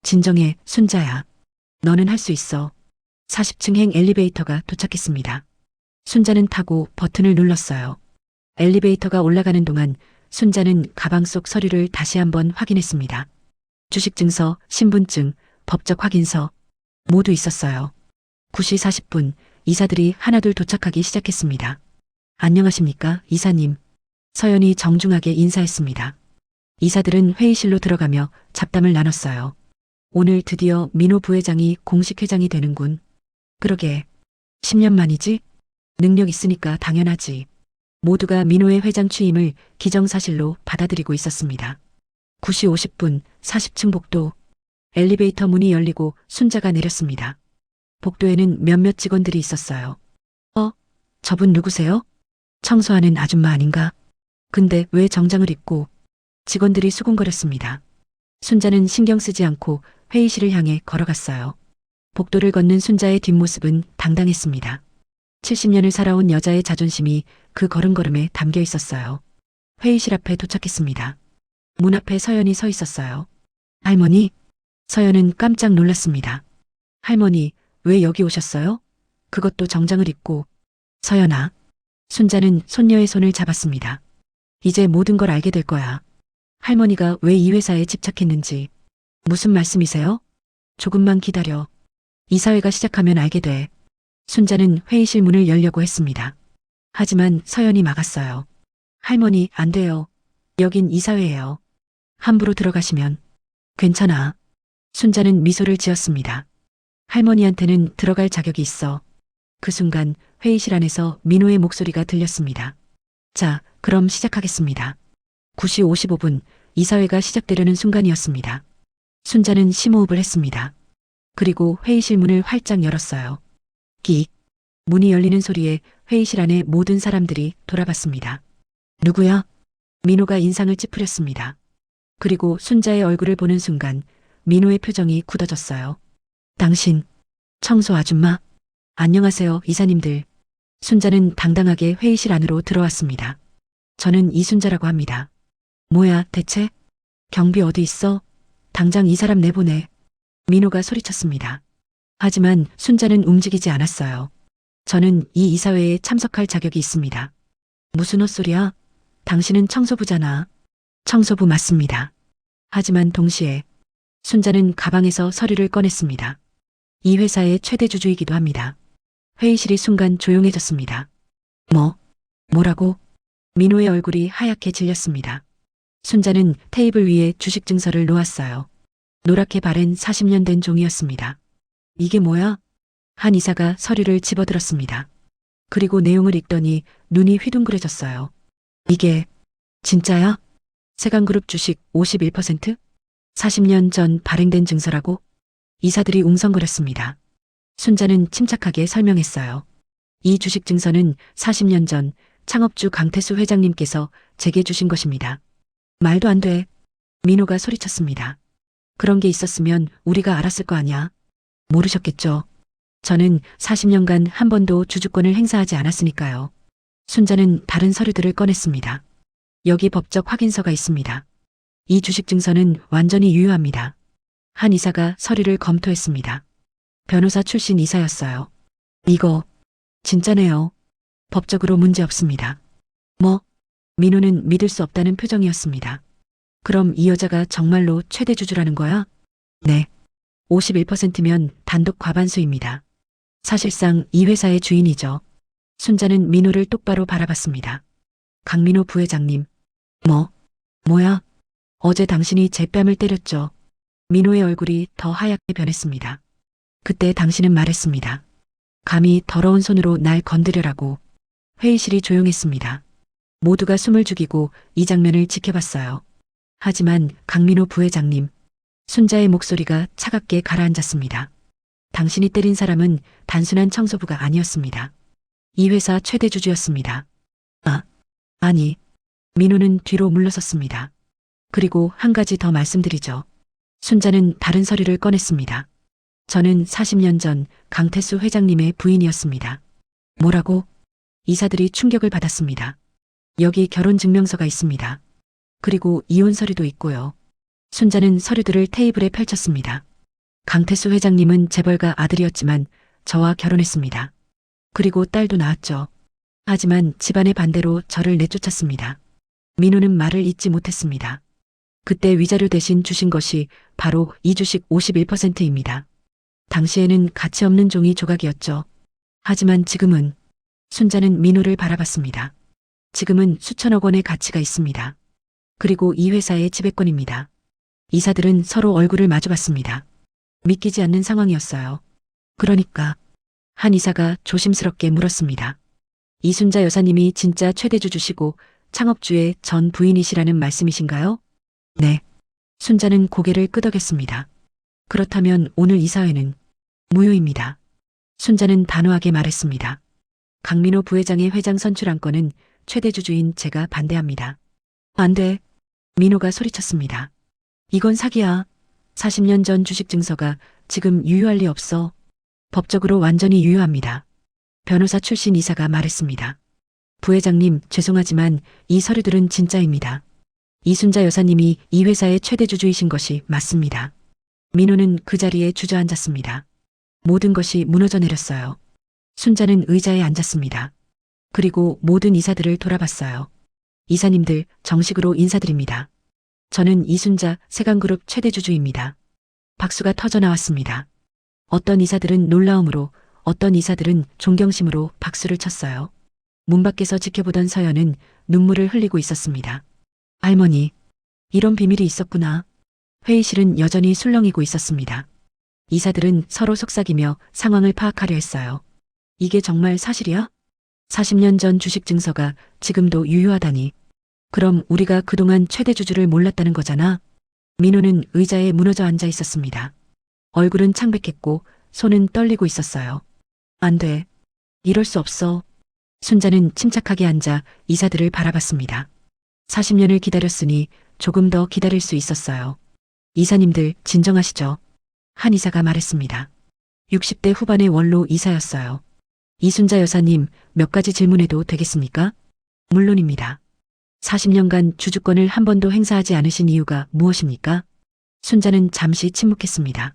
진정해, 순자야. 너는 할 수 있어. 40층행 엘리베이터가 도착했습니다. 순자는 타고 버튼을 눌렀어요. 엘리베이터가 올라가는 동안 순자는 가방 속 서류를 다시 한번 확인했습니다. 주식증서, 신분증, 법적 확인서 모두 있었어요. 9시 40분 이사들이 하나둘 도착하기 시작했습니다. 안녕하십니까, 이사님. 서연이 정중하게 인사했습니다. 이사들은 회의실로 들어가며 잡담을 나눴어요. 오늘 드디어 민호 부회장이 공식 회장이 되는군. 그러게. 10년 만이지? 능력 있으니까 당연하지. 모두가 민호의 회장 취임을 기정사실로 받아들이고 있었습니다. 9시 50분 40층 복도. 엘리베이터 문이 열리고 순자가 내렸습니다. 복도에는 몇몇 직원들이 있었어요. 저분 누구세요? 청소하는 아줌마 아닌가? 근데 왜 정장을 입고? 직원들이 수군거렸습니다. 순자는 신경 쓰지 않고 회의실을 향해 걸어갔어요. 복도를 걷는 순자의 뒷모습은 당당했습니다. 70년을 살아온 여자의 자존심이 그 걸음걸음에 담겨 있었어요. 회의실 앞에 도착했습니다. 문 앞에 서연이 서 있었어요. 할머니? 서연은 깜짝 놀랐습니다. 할머니, 왜 여기 오셨어요? 그것도 정장을 입고. 서연아. 순자는 손녀의 손을 잡았습니다. 이제 모든 걸 알게 될 거야. 할머니가 왜 이 회사에 집착했는지. 무슨 말씀이세요? 조금만 기다려. 이사회가 시작하면 알게 돼. 순자는 회의실 문을 열려고 했습니다. 하지만 서연이 막았어요. 할머니, 안 돼요. 여긴 이사회예요. 함부로 들어가시면. 괜찮아. 순자는 미소를 지었습니다. 할머니한테는 들어갈 자격이 있어. 그 순간 회의실 안에서 민호의 목소리가 들렸습니다. 자, 그럼 시작하겠습니다. 9시 55분 이사회가 시작되려는 순간이었습니다. 순자는 심호흡을 했습니다. 그리고 회의실 문을 활짝 열었어요. 끽. 문이 열리는 소리에 회의실 안의 모든 사람들이 돌아봤습니다. 누구야? 민호가 인상을 찌푸렸습니다. 그리고 순자의 얼굴을 보는 순간 민호의 표정이 굳어졌어요. 당신, 청소 아줌마. 안녕하세요, 이사님들. 순자는 당당하게 회의실 안으로 들어왔습니다. 저는 이순자라고 합니다. 뭐야, 대체? 경비 어디 있어? 당장 이 사람 내보내. 민호가 소리쳤습니다. 하지만 순자는 움직이지 않았어요. 저는 이 이사회에 참석할 자격이 있습니다. 무슨 헛소리야? 당신은 청소부잖아. 청소부 맞습니다. 하지만 동시에 순자는 가방에서 서류를 꺼냈습니다. 이 회사의 최대 주주이기도 합니다. 회의실이 순간 조용해졌습니다. 뭐라고? 민호의 얼굴이 하얗게 질렸습니다. 순자는 테이블 위에 주식 증서를 놓았어요. 노랗게 바랜 40년 된 종이였습니다. 이게 뭐야? 한 이사가 서류를 집어들었습니다. 그리고 내용을 읽더니 눈이 휘둥그레졌어요. 이게 진짜야? 세강그룹 주식 51%? 40년 전 발행된 증서라고? 이사들이 웅성거렸습니다. 순자는 침착하게 설명했어요. 이 주식 증서는 40년 전 창업주 강태수 회장님께서 제게 주신 것입니다. 말도 안 돼. 민호가 소리쳤습니다. 그런 게 있었으면 우리가 알았을 거 아냐. 모르셨겠죠. 저는 40년간 한 번도 주주권을 행사하지 않았으니까요. 순자는 다른 서류들을 꺼냈습니다. 여기 법적 확인서가 있습니다. 이 주식 증서는 완전히 유효합니다. 한 이사가 서류를 검토했습니다. 변호사 출신 이사였어요. 이거 진짜네요. 법적으로 문제 없습니다. 민호는 믿을 수 없다는 표정이었습니다. 그럼 이 여자가 정말로 최대 주주라는 거야? 네. 51%면 단독 과반수입니다. 사실상 이 회사의 주인이죠. 순자는 민호를 똑바로 바라봤습니다. 강민호 부회장님. 뭐야? 어제 당신이 제 뺨을 때렸죠. 민호의 얼굴이 더 하얗게 변했습니다. 그때 당신은 말했습니다. 감히 더러운 손으로 날 건드려라고. 회의실이 조용했습니다. 모두가 숨을 죽이고 이 장면을 지켜봤어요. 하지만 강민호 부회장님, 순자의 목소리가 차갑게 가라앉았습니다. 당신이 때린 사람은 단순한 청소부가 아니었습니다. 이 회사 최대 주주였습니다. 아니. 민호는 뒤로 물러섰습니다. 그리고 한 가지 더 말씀드리죠. 순자는 다른 서류를 꺼냈습니다. 저는 40년 전 강태수 회장님의 부인이었습니다. 뭐라고? 이사들이 충격을 받았습니다. 여기 결혼 증명서가 있습니다. 그리고 이혼 서류도 있고요. 순자는 서류들을 테이블에 펼쳤습니다. 강태수 회장님은 재벌가 아들이었지만 저와 결혼했습니다. 그리고 딸도 낳았죠. 하지만 집안의 반대로 저를 내쫓았습니다. 민호는 말을 잇지 못했습니다. 그때 위자료 대신 주신 것이 바로 이 주식 51%입니다. 당시에는 가치 없는 종이 조각이었죠. 하지만 지금은 순자는 민호를 바라봤습니다. 지금은 수천억 원의 가치가 있습니다. 그리고 이 회사의 지배권입니다. 이사들은 서로 얼굴을 마주봤습니다. 믿기지 않는 상황이었어요. 그러니까 한 이사가 조심스럽게 물었습니다. 이순자 여사님이 진짜 최대주주시고 창업주의 전 부인이시라는 말씀이신가요? 네. 순자는 고개를 끄덕였습니다. 그렇다면 오늘 이사회는 무효입니다. 순자는 단호하게 말했습니다. 강민호 부회장의 회장 선출 안건은 최대주주인 제가 반대합니다. 안 돼. 민호가 소리쳤습니다. 이건 사기야. 40년 전 주식 증서가 지금 유효할 리 없어. 법적으로 완전히 유효합니다. 변호사 출신 이사가 말했습니다. 부회장님, 죄송하지만 이 서류들은 진짜입니다. 이순자 여사님이 이 회사의 최대 주주이신 것이 맞습니다. 민호는 그 자리에 주저앉았습니다. 모든 것이 무너져 내렸어요. 순자는 의자에 앉았습니다. 그리고 모든 이사들을 돌아봤어요. 이사님들, 정식으로 인사드립니다. 저는 이순자 세강그룹 최대 주주입니다. 박수가 터져 나왔습니다. 어떤 이사들은 놀라움으로, 어떤 이사들은 존경심으로 박수를 쳤어요. 문 밖에서 지켜보던 서연은 눈물을 흘리고 있었습니다. 할머니, 이런 비밀이 있었구나. 회의실은 여전히 술렁이고 있었습니다. 이사들은 서로 속삭이며 상황을 파악하려 했어요. 이게 정말 사실이야? 40년 전 주식 증서가 지금도 유효하다니. 그럼 우리가 그동안 최대 주주를 몰랐다는 거잖아. 민호는 의자에 무너져 앉아 있었습니다. 얼굴은 창백했고 손은 떨리고 있었어요. 안 돼. 이럴 수 없어. 순자는 침착하게 앉아 이사들을 바라봤습니다. 40년을 기다렸으니 조금 더 기다릴 수 있었어요. 이사님들 진정하시죠. 한 이사가 말했습니다. 60대 후반의 원로 이사였어요. 이순자 여사님, 몇 가지 질문해도 되겠습니까? 물론입니다. 40년간 주주권을 한 번도 행사하지 않으신 이유가 무엇입니까? 순자는 잠시 침묵했습니다.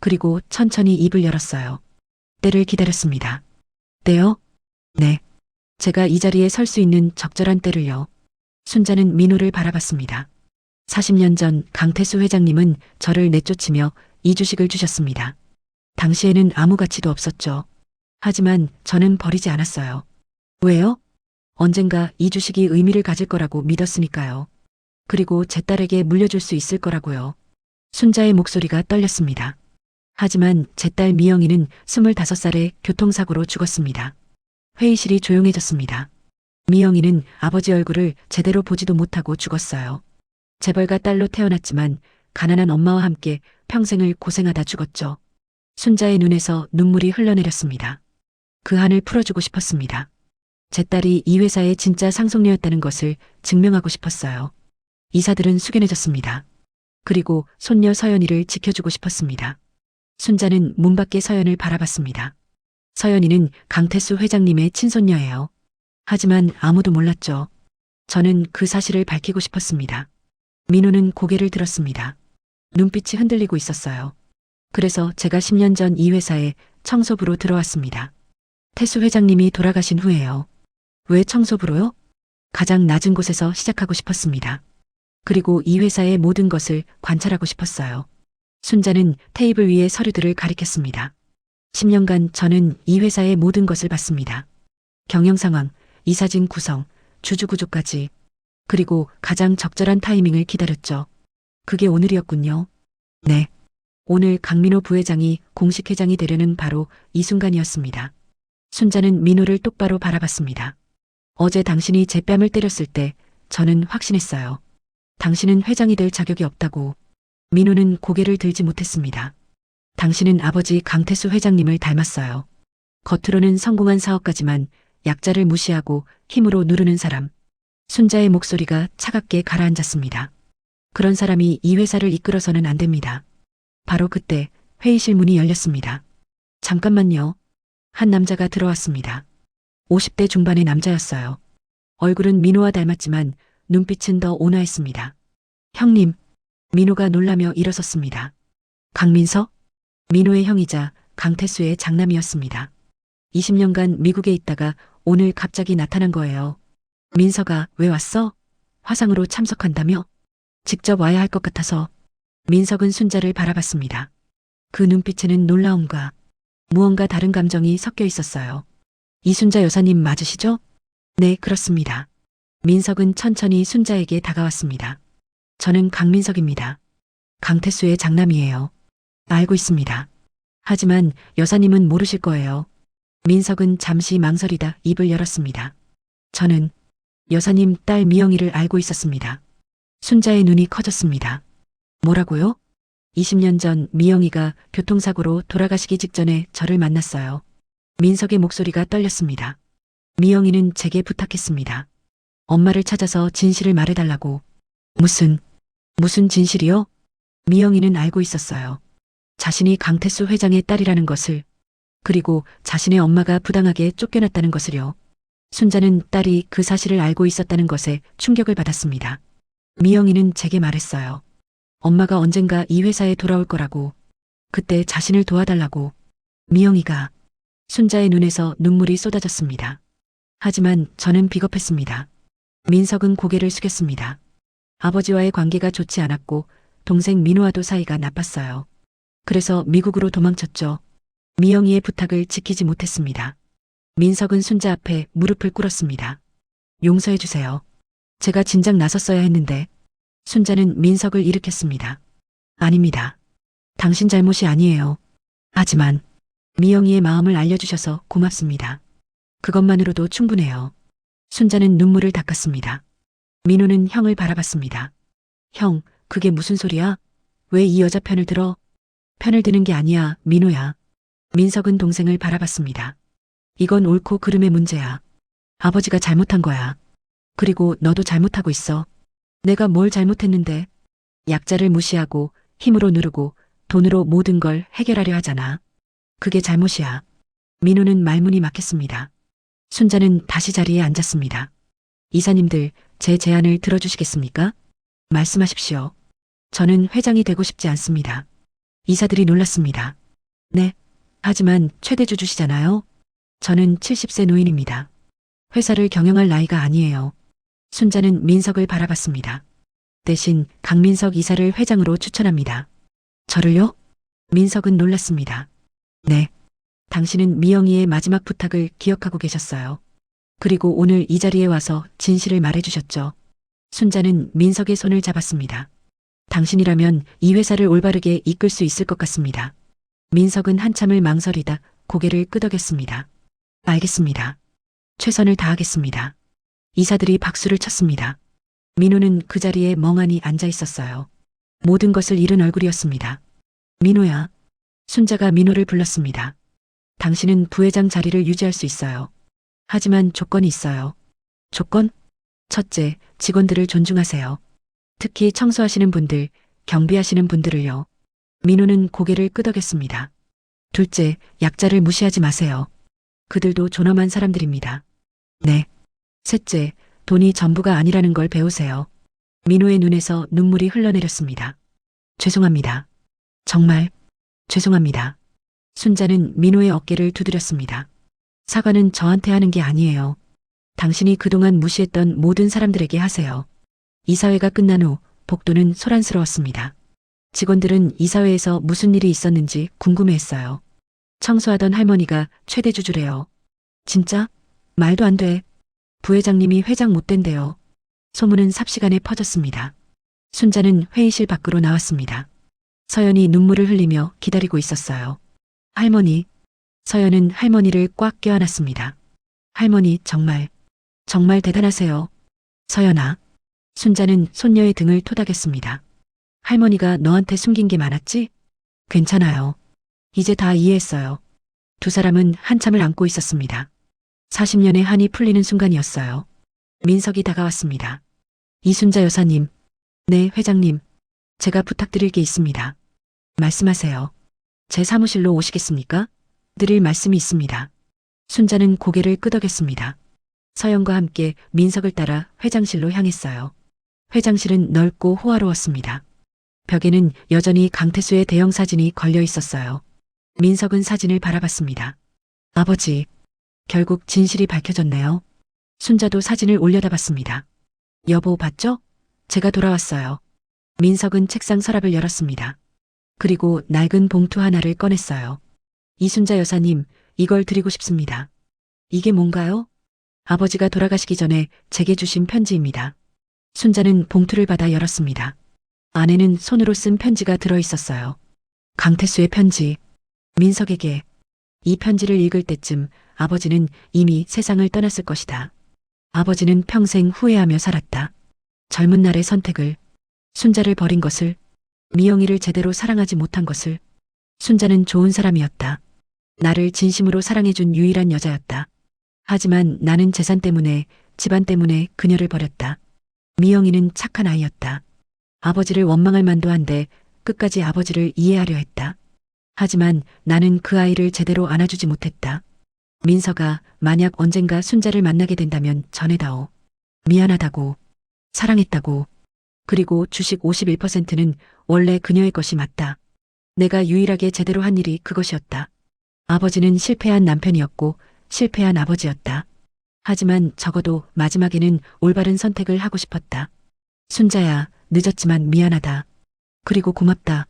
그리고 천천히 입을 열었어요. 때를 기다렸습니다. 때요? 네. 제가 이 자리에 설 수 있는 적절한 때를요. 순자는 민호를 바라봤습니다. 40년 전 강태수 회장님은 저를 내쫓으며 이 주식을 주셨습니다. 당시에는 아무 가치도 없었죠. 하지만 저는 버리지 않았어요. 왜요? 언젠가 이 주식이 의미를 가질 거라고 믿었으니까요. 그리고 제 딸에게 물려줄 수 있을 거라고요. 순자의 목소리가 떨렸습니다. 하지만 제 딸 미영이는 25살에 교통사고로 죽었습니다. 회의실이 조용해졌습니다. 미영이는 아버지 얼굴을 제대로 보지도 못하고 죽었어요. 재벌가 딸로 태어났지만 가난한 엄마와 함께 평생을 고생하다 죽었죠. 순자의 눈에서 눈물이 흘러내렸습니다. 그 한을 풀어주고 싶었습니다. 제 딸이 이 회사의 진짜 상속녀였다는 것을 증명하고 싶었어요. 이사들은 숙연해졌습니다. 그리고 손녀 서연이를 지켜주고 싶었습니다. 순자는 문 밖의 서연을 바라봤습니다. 서연이는 강태수 회장님의 친손녀예요. 하지만 아무도 몰랐죠. 저는 그 사실을 밝히고 싶었습니다. 민호는 고개를 들었습니다. 눈빛이 흔들리고 있었어요. 그래서 제가 10년 전 이 회사에 청소부로 들어왔습니다. 태수 회장님이 돌아가신 후에요. 왜 청소부로요? 가장 낮은 곳에서 시작하고 싶었습니다. 그리고 이 회사의 모든 것을 관찰하고 싶었어요. 순자는 테이블 위에 서류들을 가리켰습니다. 10년간 저는 이 회사의 모든 것을 봤습니다. 경영 상황, 이사진 구성, 주주 구조까지. 그리고 가장 적절한 타이밍을 기다렸죠. 그게 오늘이었군요. 네. 오늘 강민호 부회장이 공식 회장이 되려는 바로 이 순간이었습니다. 순자는 민호를 똑바로 바라봤습니다. 어제 당신이 제 뺨을 때렸을 때 저는 확신했어요. 당신은 회장이 될 자격이 없다고. 민호는 고개를 들지 못했습니다. 당신은 아버지 강태수 회장님을 닮았어요. 겉으로는 성공한 사업가지만 약자를 무시하고 힘으로 누르는 사람. 순자의 목소리가 차갑게 가라앉았습니다. 그런 사람이 이 회사를 이끌어서는 안 됩니다. 바로 그때 회의실 문이 열렸습니다. 잠깐만요. 한 남자가 들어왔습니다. 50대 중반의 남자였어요. 얼굴은 민호와 닮았지만 눈빛은 더 온화했습니다. 형님. 민호가 놀라며 일어섰습니다. 강민석? 민호의 형이자 강태수의 장남이었습니다. 20년간 미국에 있다가 오늘 갑자기 나타난 거예요. 민서가 왜 왔어? 화상으로 참석한다며? 직접 와야 할 것 같아서. 민석은 순자를 바라봤습니다. 그 눈빛에는 놀라움과 무언가 다른 감정이 섞여 있었어요. 이순자 여사님 맞으시죠? 네, 그렇습니다. 민석은 천천히 순자에게 다가왔습니다. 저는 강민석입니다. 강태수의 장남이에요. 알고 있습니다. 하지만 여사님은 모르실 거예요. 민석은 잠시 망설이다 입을 열었습니다. 저는 여사님 딸 미영이를 알고 있었습니다. 순자의 눈이 커졌습니다. 뭐라고요? 20년 전 미영이가 교통사고로 돌아가시기 직전에 저를 만났어요. 민석의 목소리가 떨렸습니다. 미영이는 제게 부탁했습니다. 엄마를 찾아서 진실을 말해달라고. 무슨 진실이요? 미영이는 알고 있었어요. 자신이 강태수 회장의 딸이라는 것을, 그리고 자신의 엄마가 부당하게 쫓겨났다는 것을요. 순자는 딸이 그 사실을 알고 있었다는 것에 충격을 받았습니다. 미영이는 제게 말했어요. 엄마가 언젠가 이 회사에 돌아올 거라고. 그때 자신을 도와달라고. 미영이가. 순자의 눈에서 눈물이 쏟아졌습니다. 하지만 저는 비겁했습니다. 민석은 고개를 숙였습니다. 아버지와의 관계가 좋지 않았고 동생 민호와도 사이가 나빴어요. 그래서 미국으로 도망쳤죠. 미영이의 부탁을 지키지 못했습니다. 민석은 순자 앞에 무릎을 꿇었습니다. 용서해 주세요. 제가 진작 나섰어야 했는데. 순자는 민석을 일으켰습니다. 아닙니다. 당신 잘못이 아니에요. 하지만 미영이의 마음을 알려주셔서 고맙습니다. 그것만으로도 충분해요. 순자는 눈물을 닦았습니다. 민호는 형을 바라봤습니다. 형, 그게 무슨 소리야? 왜 이 여자 편을 들어? 편을 드는 게 아니야, 민호야. 민석은 동생을 바라봤습니다. 이건 옳고 그름의 문제야. 아버지가 잘못한 거야. 그리고 너도 잘못하고 있어. 내가 뭘 잘못했는데? 약자를 무시하고 힘으로 누르고 돈으로 모든 걸 해결하려 하잖아. 그게 잘못이야. 민호는 말문이 막혔습니다. 순자는 다시 자리에 앉았습니다. 이사님들, 제 제안을 들어주시겠습니까? 말씀하십시오. 저는 회장이 되고 싶지 않습니다. 이사들이 놀랐습니다. 네. 하지만 최대 주주시잖아요. 저는 70세 노인입니다. 회사를 경영할 나이가 아니에요. 순자는 민석을 바라봤습니다. 대신 강민석 이사를 회장으로 추천합니다. 저를요? 민석은 놀랐습니다. 네. 당신은 미영이의 마지막 부탁을 기억하고 계셨어요. 그리고 오늘 이 자리에 와서 진실을 말해주셨죠. 순자는 민석의 손을 잡았습니다. 당신이라면 이 회사를 올바르게 이끌 수 있을 것 같습니다. 민석은 한참을 망설이다 고개를 끄덕였습니다. 알겠습니다. 최선을 다하겠습니다. 이사들이 박수를 쳤습니다. 민호는 그 자리에 멍하니 앉아 있었어요. 모든 것을 잃은 얼굴이었습니다. 민호야. 순자가 민호를 불렀습니다. 당신은 부회장 자리를 유지할 수 있어요. 하지만 조건이 있어요. 조건? 첫째, 직원들을 존중하세요. 특히 청소하시는 분들, 경비하시는 분들을요. 민호는 고개를 끄덕였습니다. 둘째, 약자를 무시하지 마세요. 그들도 존엄한 사람들입니다. 네. 셋째, 돈이 전부가 아니라는 걸 배우세요. 민호의 눈에서 눈물이 흘러내렸습니다. 죄송합니다. 정말 죄송합니다. 순자는 민호의 어깨를 두드렸습니다. 사과는 저한테 하는 게 아니에요. 당신이 그동안 무시했던 모든 사람들에게 하세요. 이사회가 끝난 후 복도는 소란스러웠습니다. 직원들은 이사회에서 무슨 일이 있었는지 궁금해했어요. 청소하던 할머니가 최대 주주래요. 진짜? 말도 안 돼. 부회장님이 회장 못 된대요. 소문은 삽시간에 퍼졌습니다. 순자는 회의실 밖으로 나왔습니다. 서연이 눈물을 흘리며 기다리고 있었어요. 할머니. 서연은 할머니를 꽉 껴안았습니다. 할머니 정말 대단하세요. 서연아. 순자는 손녀의 등을 토닥였습니다. 할머니가 너한테 숨긴 게 많았지? 괜찮아요. 이제 다 이해했어요. 두 사람은 한참을 안고 있었습니다. 40년의 한이 풀리는 순간이었어요. 민석이 다가왔습니다. 이순자 여사님. 네, 회장님. 제가 부탁드릴 게 있습니다. 말씀하세요. 제 사무실로 오시겠습니까? 드릴 말씀이 있습니다. 순자는 고개를 끄덕였습니다. 서연과 함께 민석을 따라 회장실로 향했어요. 회장실은 넓고 호화로웠습니다. 벽에는 여전히 강태수의 대형 사진이 걸려 있었어요. 민석은 사진을 바라봤습니다. 아버지, 결국 진실이 밝혀졌네요. 순자도 사진을 올려다봤습니다. 여보 봤죠? 제가 돌아왔어요. 민석은 책상 서랍을 열었습니다. 그리고 낡은 봉투 하나를 꺼냈어요. 이순자 여사님, 이걸 드리고 싶습니다. 이게 뭔가요? 아버지가 돌아가시기 전에 제게 주신 편지입니다. 순자는 봉투를 받아 열었습니다. 안에는 손으로 쓴 편지가 들어 있었어요. 강태수의 편지. 민석에게. 이 편지를 읽을 때쯤 아버지는 이미 세상을 떠났을 것이다. 아버지는 평생 후회하며 살았다. 젊은 날의 선택을, 순자를 버린 것을, 미영이를 제대로 사랑하지 못한 것을. 순자는 좋은 사람이었다. 나를 진심으로 사랑해준 유일한 여자였다. 하지만 나는 재산 때문에, 집안 때문에 그녀를 버렸다. 미영이는 착한 아이였다. 아버지를 원망할 만도 한데 끝까지 아버지를 이해하려 했다. 하지만 나는 그 아이를 제대로 안아주지 못했다. 민서가 만약 언젠가 순자를 만나게 된다면 전해다오. 미안하다고. 사랑했다고. 그리고 주식 51%는 원래 그녀의 것이 맞다. 내가 유일하게 제대로 한 일이 그것이었다. 아버지는 실패한 남편이었고 실패한 아버지였다. 하지만 적어도 마지막에는 올바른 선택을 하고 싶었다. 순자야, 늦었지만 미안하다. 그리고 고맙다.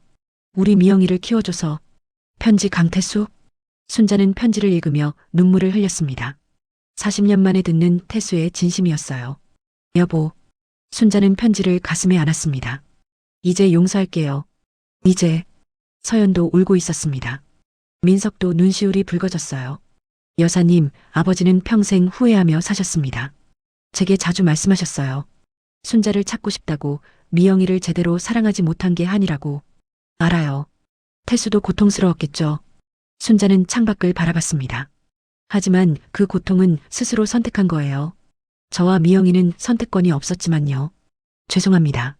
우리 미영이를 키워줘서. 편지 강태수? 순자는 편지를 읽으며 눈물을 흘렸습니다. 40년 만에 듣는 태수의 진심이었어요. 여보. 순자는 편지를 가슴에 안았습니다. 이제 용서할게요. 이제. 서연도 울고 있었습니다. 민석도 눈시울이 붉어졌어요. 여사님, 아버지는 평생 후회하며 사셨습니다. 제게 자주 말씀하셨어요. 순자를 찾고 싶다고, 미영이를 제대로 사랑하지 못한 게 한이라고. 알아요. 태수도 고통스러웠겠죠. 순자는 창밖을 바라봤습니다. 하지만 그 고통은 스스로 선택한 거예요. 저와 미영이는 선택권이 없었지만요. 죄송합니다.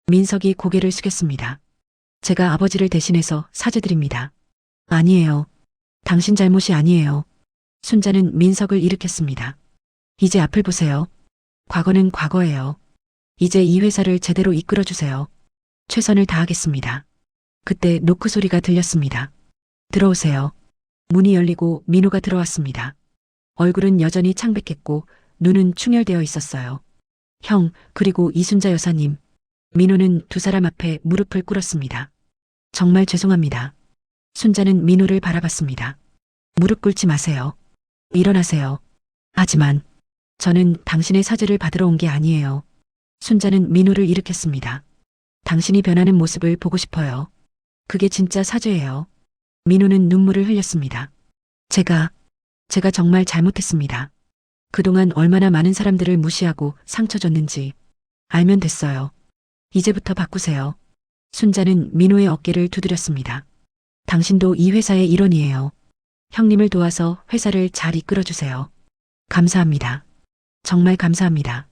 민석이 고개를 숙였습니다. 제가 아버지를 대신해서 사죄드립니다. 아니에요. 당신 잘못이 아니에요. 순자는 민석을 일으켰습니다. 이제 앞을 보세요. 과거는 과거예요. 이제 이 회사를 제대로 이끌어주세요. 최선을 다하겠습니다. 그때 노크 소리가 들렸습니다. 들어오세요. 문이 열리고 민호가 들어왔습니다. 얼굴은 여전히 창백했고 눈은 충혈되어 있었어요. 형, 그리고 이순자 여사님. 민호는 두 사람 앞에 무릎을 꿇었습니다. 정말 죄송합니다. 순자는 민호를 바라봤습니다. 무릎 꿇지 마세요. 일어나세요. 하지만 저는 당신의 사죄를 받으러 온 게 아니에요. 순자는 민호를 일으켰습니다. 당신이 변하는 모습을 보고 싶어요. 그게 진짜 사죄예요. 민호는 눈물을 흘렸습니다. 제가 정말 잘못했습니다. 그동안 얼마나 많은 사람들을 무시하고 상처 줬는지 알면 됐어요. 이제부터 바꾸세요. 순자는 민호의 어깨를 두드렸습니다. 당신도 이 회사의 일원이에요. 형님을 도와서 회사를 잘 이끌어주세요. 감사합니다. 정말 감사합니다.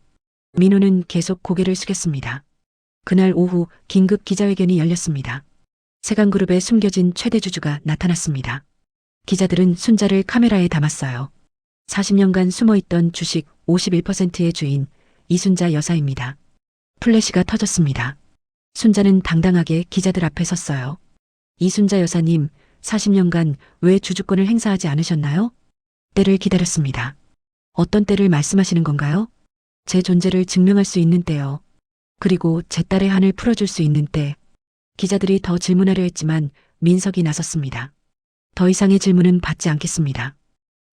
민호는 계속 고개를 숙였습니다. 그날 오후 긴급 기자회견이 열렸습니다. 세강그룹에 숨겨진 최대 주주가 나타났습니다. 기자들은 순자를 카메라에 담았어요. 40년간 숨어있던 주식 51%의 주인 이순자 여사입니다. 플래시가 터졌습니다. 순자는 당당하게 기자들 앞에 섰어요. 이순자 여사님, 40년간 왜 주주권을 행사하지 않으셨나요? 때를 기다렸습니다. 어떤 때를 말씀하시는 건가요? 제 존재를 증명할 수 있는 때요. 그리고 제 딸의 한을 풀어줄 수 있는 때. 기자들이 더 질문하려 했지만 민석이 나섰습니다. 더 이상의 질문은 받지 않겠습니다.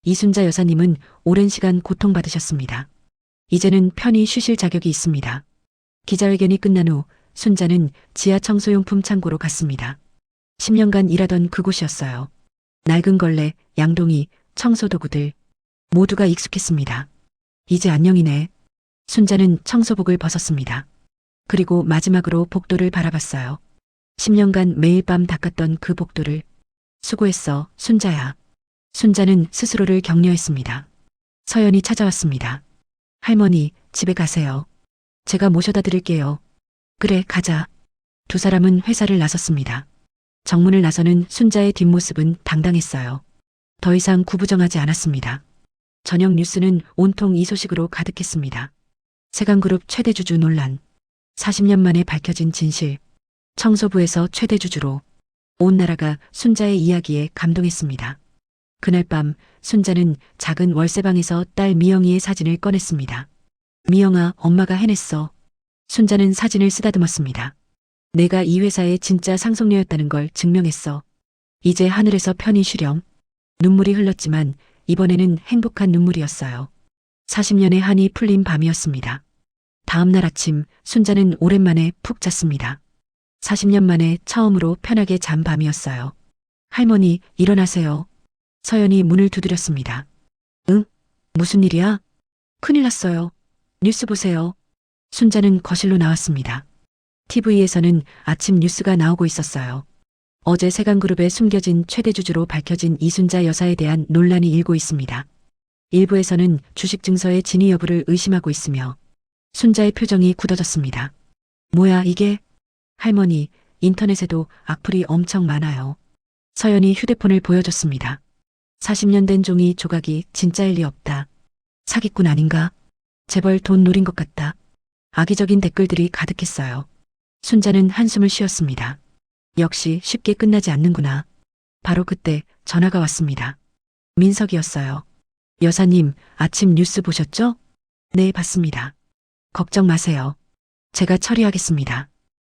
이순자 여사님은 오랜 시간 고통받으셨습니다. 이제는 편히 쉬실 자격이 있습니다. 기자회견이 끝난 후 순자는 지하 청소용품 창고로 갔습니다. 10년간 일하던 그곳이었어요. 낡은 걸레, 양동이, 청소도구들 모두가 익숙했습니다. 이제 안녕이네. 순자는 청소복을 벗었습니다. 그리고 마지막으로 복도를 바라봤어요. 10년간 매일 밤 닦았던 그 복도를. 수고했어, 순자야. 순자는 스스로를 격려했습니다. 서연이 찾아왔습니다. 할머니, 집에 가세요. 제가 모셔다 드릴게요. 그래, 가자. 두 사람은 회사를 나섰습니다. 정문을 나서는 순자의 뒷모습은 당당했어요. 더 이상 구부정하지 않았습니다. 저녁 뉴스는 온통 이 소식으로 가득했습니다. 세강그룹 최대 주주 논란. 40년 만에 밝혀진 진실. 청소부에서 최대 주주로. 온 나라가 순자의 이야기에 감동했습니다. 그날 밤 순자는 작은 월세방에서 딸 미영이의 사진을 꺼냈습니다. 미영아, 엄마가 해냈어. 순자는 사진을 쓰다듬었습니다. 내가 이 회사의 진짜 상속녀였다는 걸 증명했어. 이제 하늘에서 편히 쉬렴. 눈물이 흘렀지만 이번에는 행복한 눈물이었어요. 40년의 한이 풀린 밤이었습니다. 다음 날 아침 순자는 오랜만에 푹 잤습니다. 40년 만에 처음으로 편하게 잔 밤이었어요. 할머니, 일어나세요. 서연이 문을 두드렸습니다. 응? 무슨 일이야? 큰일 났어요. 뉴스 보세요. 순자는 거실로 나왔습니다. TV에서는 아침 뉴스가 나오고 있었어요. 어제 세강그룹에 숨겨진 최대 주주로 밝혀진 이순자 여사에 대한 논란이 일고 있습니다. 일부에서는 주식 증서의 진위 여부를 의심하고 있으며 순자의 표정이 굳어졌습니다. 뭐야 이게? 할머니, 인터넷에도 악플이 엄청 많아요. 서연이 휴대폰을 보여줬습니다. 40년 된 종이 조각이 진짜일 리 없다. 사기꾼 아닌가? 재벌 돈 노린 것 같다. 악의적인 댓글들이 가득했어요. 순자는 한숨을 쉬었습니다. 역시 쉽게 끝나지 않는구나. 바로 그때 전화가 왔습니다. 민석이었어요. 여사님, 아침 뉴스 보셨죠? 네, 봤습니다. 걱정 마세요. 제가 처리하겠습니다.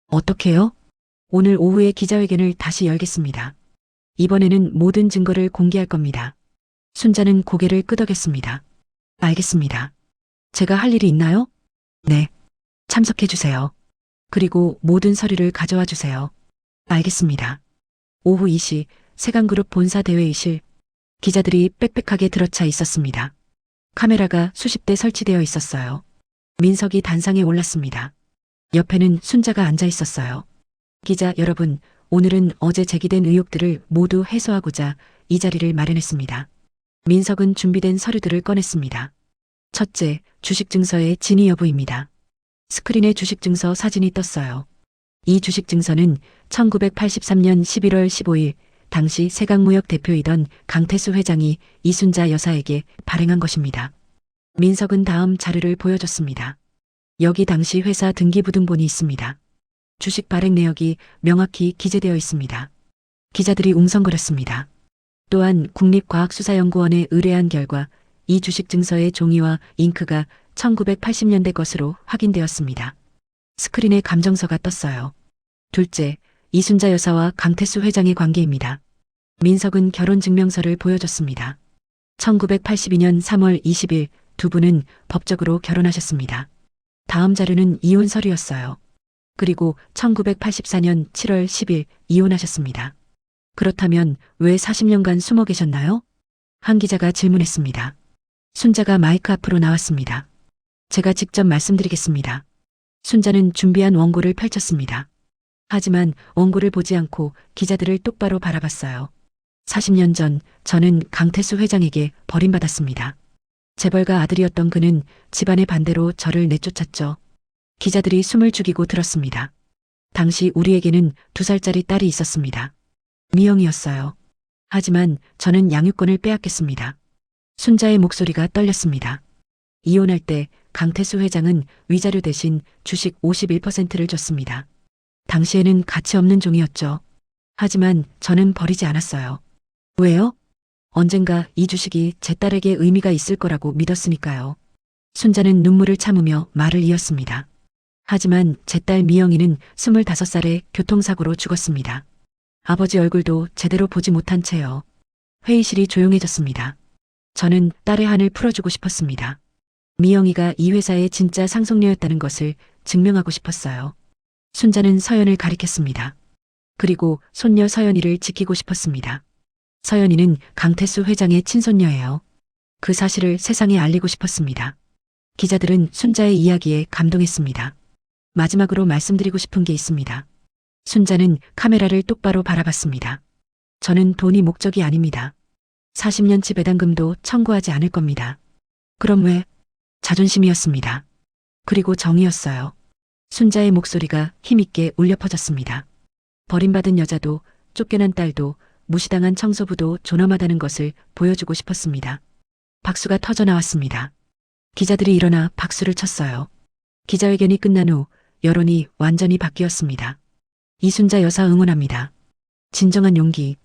어떻게요? 오늘 오후에 기자회견을 다시 열겠습니다. 이번에는 모든 증거를 공개할 겁니다. 순자는 고개를 끄덕였습니다. 알겠습니다. 제가 할 일이 있나요? 네. 참석해 주세요. 그리고 모든 서류를 가져와 주세요. 알겠습니다. 오후 2시 세강그룹 본사 대회의실. 기자들이 빽빽하게 들어차 있었습니다. 카메라가 수십 대 설치되어 있었어요. 민석이 단상에 올랐습니다. 옆에는 순자가 앉아 있었어요. 기자 여러분, 오늘은 어제 제기된 의혹들을 모두 해소하고자 이 자리를 마련했습니다. 민석은 준비된 서류들을 꺼냈습니다. 첫째, 주식증서의 진위 여부입니다. 스크린에 주식증서 사진이 떴어요. 이 주식증서는 1983년 11월 15일 당시 세강무역 대표이던 강태수 회장이 이순자 여사에게 발행한 것입니다. 민석은 다음 자료를 보여줬습니다. 여기 당시 회사 등기부등본이 있습니다. 주식 발행 내역이 명확히 기재되어 있습니다. 기자들이 웅성거렸습니다. 또한 국립과학수사연구원에 의뢰한 결과 이 주식 증서의 종이와 잉크가 1980년대 것으로 확인되었습니다. 스크린에 감정서가 떴어요. 둘째, 이순자 여사와 강태수 회장의 관계입니다. 민석은 결혼증명서를 보여줬습니다. 1982년 3월 20일 두 분은 법적으로 결혼하셨습니다. 다음 자료는 이혼 서류였어요. 그리고 1984년 7월 10일 이혼하셨습니다. 그렇다면 왜 40년간 숨어 계셨나요? 한 기자가 질문했습니다. 순자가 마이크 앞으로 나왔습니다. 제가 직접 말씀드리겠습니다. 순자는 준비한 원고를 펼쳤습니다. 하지만 원고를 보지 않고 기자들을 똑바로 바라봤어요. 40년 전 저는 강태수 회장에게 버림받았습니다. 재벌가 아들이었던 그는 집안의 반대로 저를 내쫓았죠. 기자들이 숨을 죽이고 들었습니다. 당시 우리에게는 2살짜리 딸이 있었습니다. 미영이었어요. 하지만 저는 양육권을 빼앗겼습니다. 순자의 목소리가 떨렸습니다. 이혼할 때 강태수 회장은 위자료 대신 주식 51%를 줬습니다. 당시에는 가치 없는 종이었죠. 하지만 저는 버리지 않았어요. 왜요? 언젠가 이 주식이 제 딸에게 의미가 있을 거라고 믿었으니까요. 순자는 눈물을 참으며 말을 이었습니다. 하지만 제 딸 미영이는 25살에 교통사고로 죽었습니다. 아버지 얼굴도 제대로 보지 못한 채요. 회의실이 조용해졌습니다. 저는 딸의 한을 풀어주고 싶었습니다. 미영이가 이 회사의 진짜 상속녀였다는 것을 증명하고 싶었어요. 순자는 서연을 가리켰습니다. 그리고 손녀 서연이를 지키고 싶었습니다. 서연이는 강태수 회장의 친손녀예요. 그 사실을 세상에 알리고 싶었습니다. 기자들은 순자의 이야기에 감동했습니다. 마지막으로 말씀드리고 싶은 게 있습니다. 순자는 카메라를 똑바로 바라봤습니다. 저는 돈이 목적이 아닙니다. 40년치 배당금도 청구하지 않을 겁니다. 그럼 왜? 자존심이었습니다. 그리고 정이었어요. 순자의 목소리가 힘있게 울려 퍼졌습니다. 버림받은 여자도 쫓겨난 딸도 무시당한 청소부도 존엄하다는 것을 보여주고 싶었습니다. 박수가 터져 나왔습니다. 기자들이 일어나 박수를 쳤어요. 기자회견이 끝난 후 여론이 완전히 바뀌었습니다. 이순자 여사 응원합니다. 진정한 용기,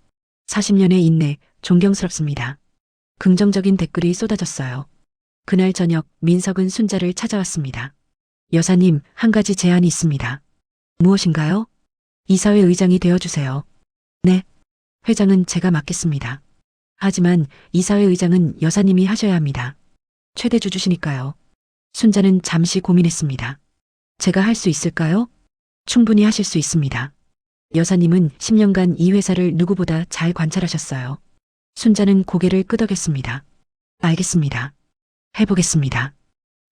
40년의 인내, 존경스럽습니다. 긍정적인 댓글이 쏟아졌어요. 그날 저녁 민석은 순자를 찾아왔습니다. 여사님, 한 가지 제안이 있습니다. 무엇인가요? 이사회 의장이 되어주세요. 네. 회장은 제가 맡겠습니다. 하지만 이사회 의장은 여사님이 하셔야 합니다. 최대 주주시니까요. 순자는 잠시 고민했습니다. 제가 할 수 있을까요? 충분히 하실 수 있습니다. 여사님은 10년간 이 회사를 누구보다 잘 관찰하셨어요. 순자는 고개를 끄덕였습니다. 알겠습니다. 해보겠습니다.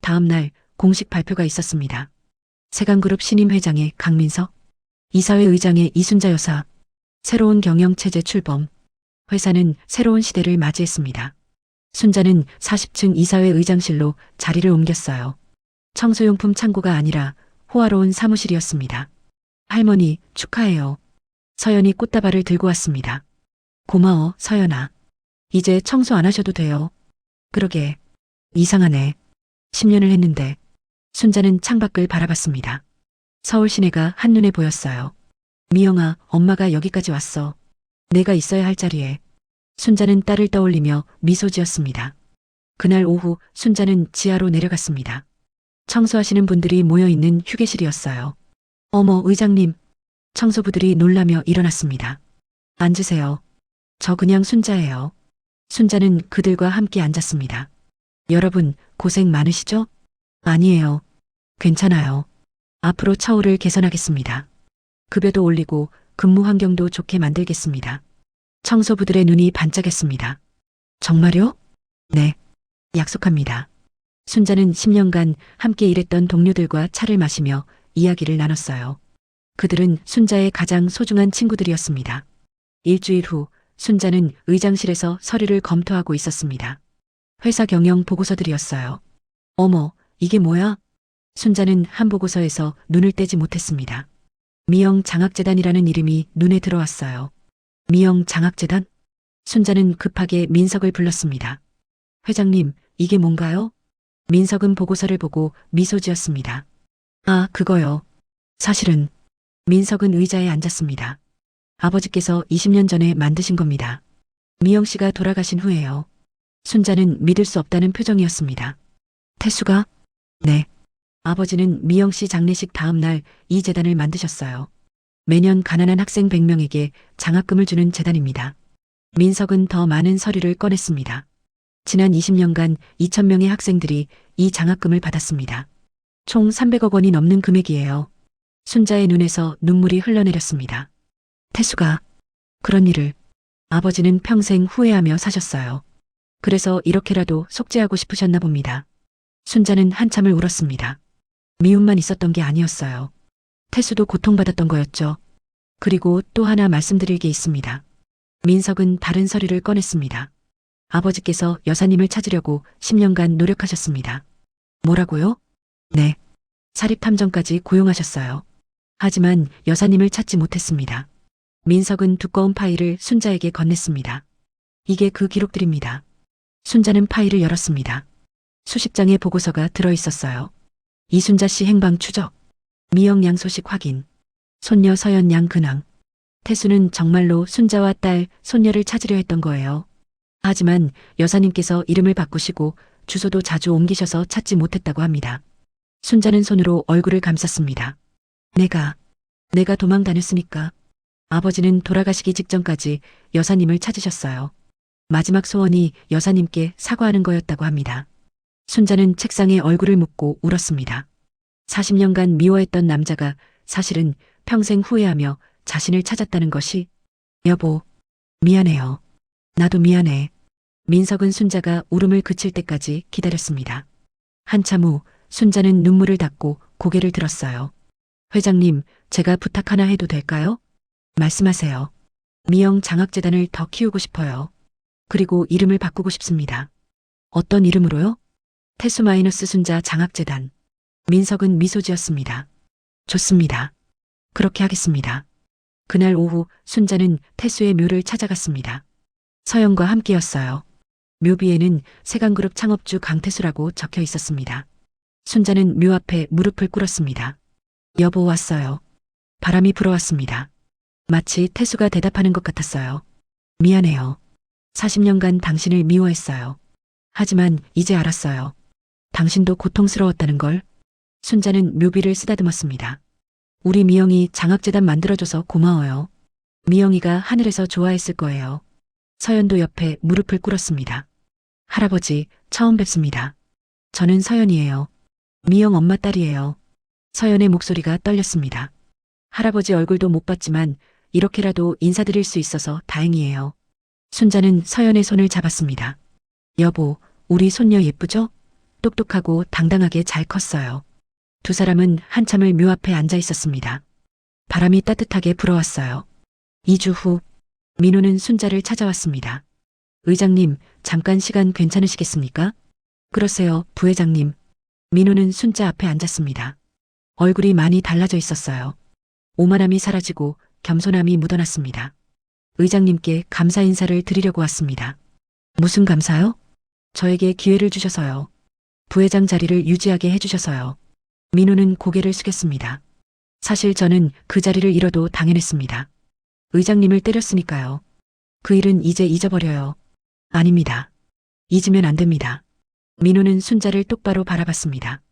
다음 날 공식 발표가 있었습니다. 세강그룹 신임 회장의 강민석, 이사회 의장의 이순자 여사, 새로운 경영체제 출범, 회사는 새로운 시대를 맞이했습니다. 순자는 40층 이사회 의장실로 자리를 옮겼어요. 청소용품 창고가 아니라 호화로운 사무실이었습니다. 할머니, 축하해요. 서연이 꽃다발을 들고 왔습니다. 고마워, 서연아. 이제 청소 안 하셔도 돼요. 그러게. 이상하네. 10년을 했는데. 순자는 창밖을 바라봤습니다. 서울 시내가 한눈에 보였어요. 미영아, 엄마가 여기까지 왔어. 내가 있어야 할 자리에. 순자는 딸을 떠올리며 미소 지었습니다. 그날 오후 순자는 지하로 내려갔습니다. 청소하시는 분들이 모여있는 휴게실이었어요. 어머, 의장님. 청소부들이 놀라며 일어났습니다. 앉으세요. 저 그냥 순자예요. 순자는 그들과 함께 앉았습니다. 여러분, 고생 많으시죠? 아니에요. 괜찮아요. 앞으로 처우를 개선하겠습니다. 급여도 올리고 근무 환경도 좋게 만들겠습니다. 청소부들의 눈이 반짝였습니다. 정말요? 네. 약속합니다. 순자는 10년간 함께 일했던 동료들과 차를 마시며 이야기를 나눴어요. 그들은 순자의 가장 소중한 친구들이었습니다. 일주일 후 순자는 의장실에서 서류를 검토하고 있었습니다. 회사 경영 보고서들이었어요. 어머, 이게 뭐야? 순자는 한 보고서에서 눈을 떼지 못했습니다. 미영 장학재단이라는 이름이 눈에 들어왔어요. 미영 장학재단? 순자는 급하게 민석을 불렀습니다. 회장님, 이게 뭔가요? 민석은 보고서를 보고 미소 지었습니다. 아, 그거요. 사실은 민석은 의자에 앉았습니다. 아버지께서 20년 전에 만드신 겁니다. 미영 씨가 돌아가신 후에요. 순자는 믿을 수 없다는 표정이었습니다. 태수가? 네. 아버지는 미영 씨 장례식 다음 날 이 재단을 만드셨어요. 매년 가난한 학생 100명에게 장학금을 주는 재단입니다. 민석은 더 많은 서류를 꺼냈습니다. 지난 20년간 2,000명의 학생들이 이 장학금을 받았습니다. 총 300억 원이 넘는 금액이에요. 순자의 눈에서 눈물이 흘러내렸습니다. 태수가 그런 일을 아버지는 평생 후회하며 사셨어요. 그래서 이렇게라도 속죄하고 싶으셨나 봅니다. 순자는 한참을 울었습니다. 미움만 있었던 게 아니었어요. 태수도 고통받았던 거였죠. 그리고 또 하나 말씀드릴 게 있습니다. 민석은 다른 서류를 꺼냈습니다. 아버지께서 여사님을 찾으려고 10년간 노력하셨습니다. 뭐라고요? 네. 사립탐정까지 고용하셨어요. 하지만 여사님을 찾지 못했습니다. 민석은 두꺼운 파일을 순자에게 건넸습니다. 이게 그 기록들입니다. 순자는 파일을 열었습니다. 수십 장의 보고서가 들어 있었어요. 이순자 씨 행방 추적, 미영 양 소식 확인, 손녀 서연 양 근황. 태수는 정말로 순자와 딸, 손녀를 찾으려 했던 거예요. 하지만 여사님께서 이름을 바꾸시고 주소도 자주 옮기셔서 찾지 못했다고 합니다. 순자는 손으로 얼굴을 감쌌습니다. 내가 도망 다녔으니까. 아버지는 돌아가시기 직전까지 여사님을 찾으셨어요. 마지막 소원이 여사님께 사과하는 거였다고 합니다. 순자는 책상에 얼굴을 묻고 울었습니다. 40년간 미워했던 남자가 사실은 평생 후회하며 자신을 찾았다는 것이 여보, 미안해요. 나도 미안해. 민석은 순자가 울음을 그칠 때까지 기다렸습니다. 한참 후 순자는 눈물을 닦고 고개를 들었어요. 회장님, 제가 부탁 하나 해도 될까요? 말씀하세요. 미영 장학재단을 더 키우고 싶어요. 그리고 이름을 바꾸고 싶습니다. 어떤 이름으로요? 태수 마이너스 순자 장학재단. 민석은 미소 지었습니다. 좋습니다. 그렇게 하겠습니다. 그날 오후 순자는 태수의 묘를 찾아갔습니다. 서연과 함께였어요. 묘비에는 세강그룹 창업주 강태수라고 적혀 있었습니다. 순자는 묘 앞에 무릎을 꿇었습니다. 여보 왔어요. 바람이 불어왔습니다. 마치 태수가 대답하는 것 같았어요. 미안해요. 40년간 당신을 미워했어요. 하지만 이제 알았어요. 당신도 고통스러웠다는 걸. 순자는 묘비를 쓰다듬었습니다. 우리 미영이 장학재단 만들어줘서 고마워요. 미영이가 하늘에서 좋아했을 거예요. 서연도 옆에 무릎을 꿇었습니다. 할아버지, 처음 뵙습니다. 저는 서연이에요. 미영 엄마 딸이에요. 서연의 목소리가 떨렸습니다. 할아버지 얼굴도 못 봤지만 이렇게라도 인사드릴 수 있어서 다행이에요. 순자는 서연의 손을 잡았습니다. 여보, 우리 손녀 예쁘죠? 똑똑하고 당당하게 잘 컸어요. 두 사람은 한참을 묘 앞에 앉아 있었습니다. 바람이 따뜻하게 불어왔어요. 2주 후, 민호는 순자를 찾아왔습니다. 의장님, 잠깐 시간 괜찮으시겠습니까? 그러세요, 부회장님. 민호는 순자 앞에 앉았습니다. 얼굴이 많이 달라져 있었어요. 오만함이 사라지고 겸손함이 묻어났습니다. 의장님께 감사 인사를 드리려고 왔습니다. 무슨 감사요? 저에게 기회를 주셔서요. 부회장 자리를 유지하게 해주셔서요. 민호는 고개를 숙였습니다. 사실 저는 그 자리를 잃어도 당연했습니다. 의장님을 때렸으니까요. 그 일은 이제 잊어버려요. 아닙니다. 잊으면 안 됩니다. 민호는 순자를 똑바로 바라봤습니다.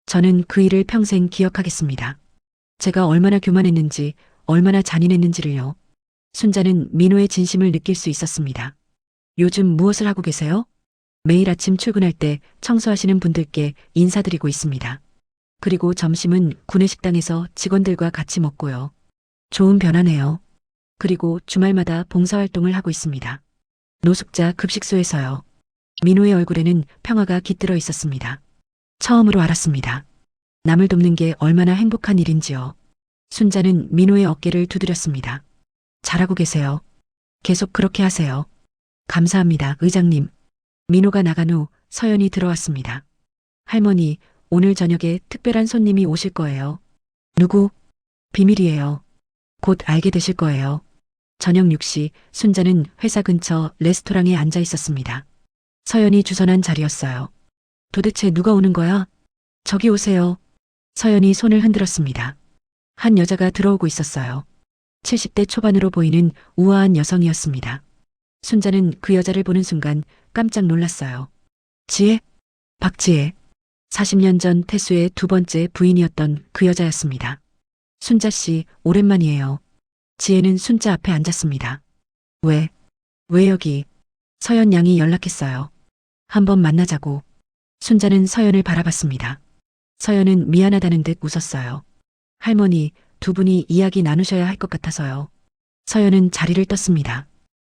저는 그 일을 평생 기억하겠습니다. 제가 얼마나 교만했는지, 얼마나 잔인했는지를요. 순자는 민호의 진심을 느낄 수 있었습니다. 요즘 무엇을 하고 계세요? 매일 아침 출근할 때 청소하시는 분들께 인사드리고 있습니다. 그리고 점심은 구내식당에서 직원들과 같이 먹고요. 좋은 변화네요. 그리고 주말마다 봉사활동을 하고 있습니다. 노숙자 급식소에서요. 민호의 얼굴에는 평화가 깃들어 있었습니다. 처음으로 알았습니다. 남을 돕는 게 얼마나 행복한 일인지요. 순자는 민호의 어깨를 두드렸습니다. 잘하고 계세요. 계속 그렇게 하세요. 감사합니다, 의장님. 민호가 나간 후 서연이 들어왔습니다. 할머니, 오늘 저녁에 특별한 손님이 오실 거예요. 누구? 비밀이에요. 곧 알게 되실 거예요. 저녁 6시 순자는 회사 근처 레스토랑에 앉아 있었습니다. 서연이 주선한 자리였어요. 도대체 누가 오는 거야? 저기 오세요. 서연이 손을 흔들었습니다. 한 여자가 들어오고 있었어요. 70대 초반으로 보이는 우아한 여성이었습니다. 순자는 그 여자를 보는 순간 깜짝 놀랐어요. 지혜? 박지혜. 40년 전 태수의 두 번째 부인이었던 그 여자였습니다. 순자 씨, 오랜만이에요. 지혜는 순자 앞에 앉았습니다. 왜 여기? 서연 양이 연락했어요. 한번 만나자고. 순자는 서연을 바라봤습니다. 서연은 미안하다는 듯 웃었어요. 할머니, 두 분이 이야기 나누셔야 할 것 같아서요. 서연은 자리를 떴습니다.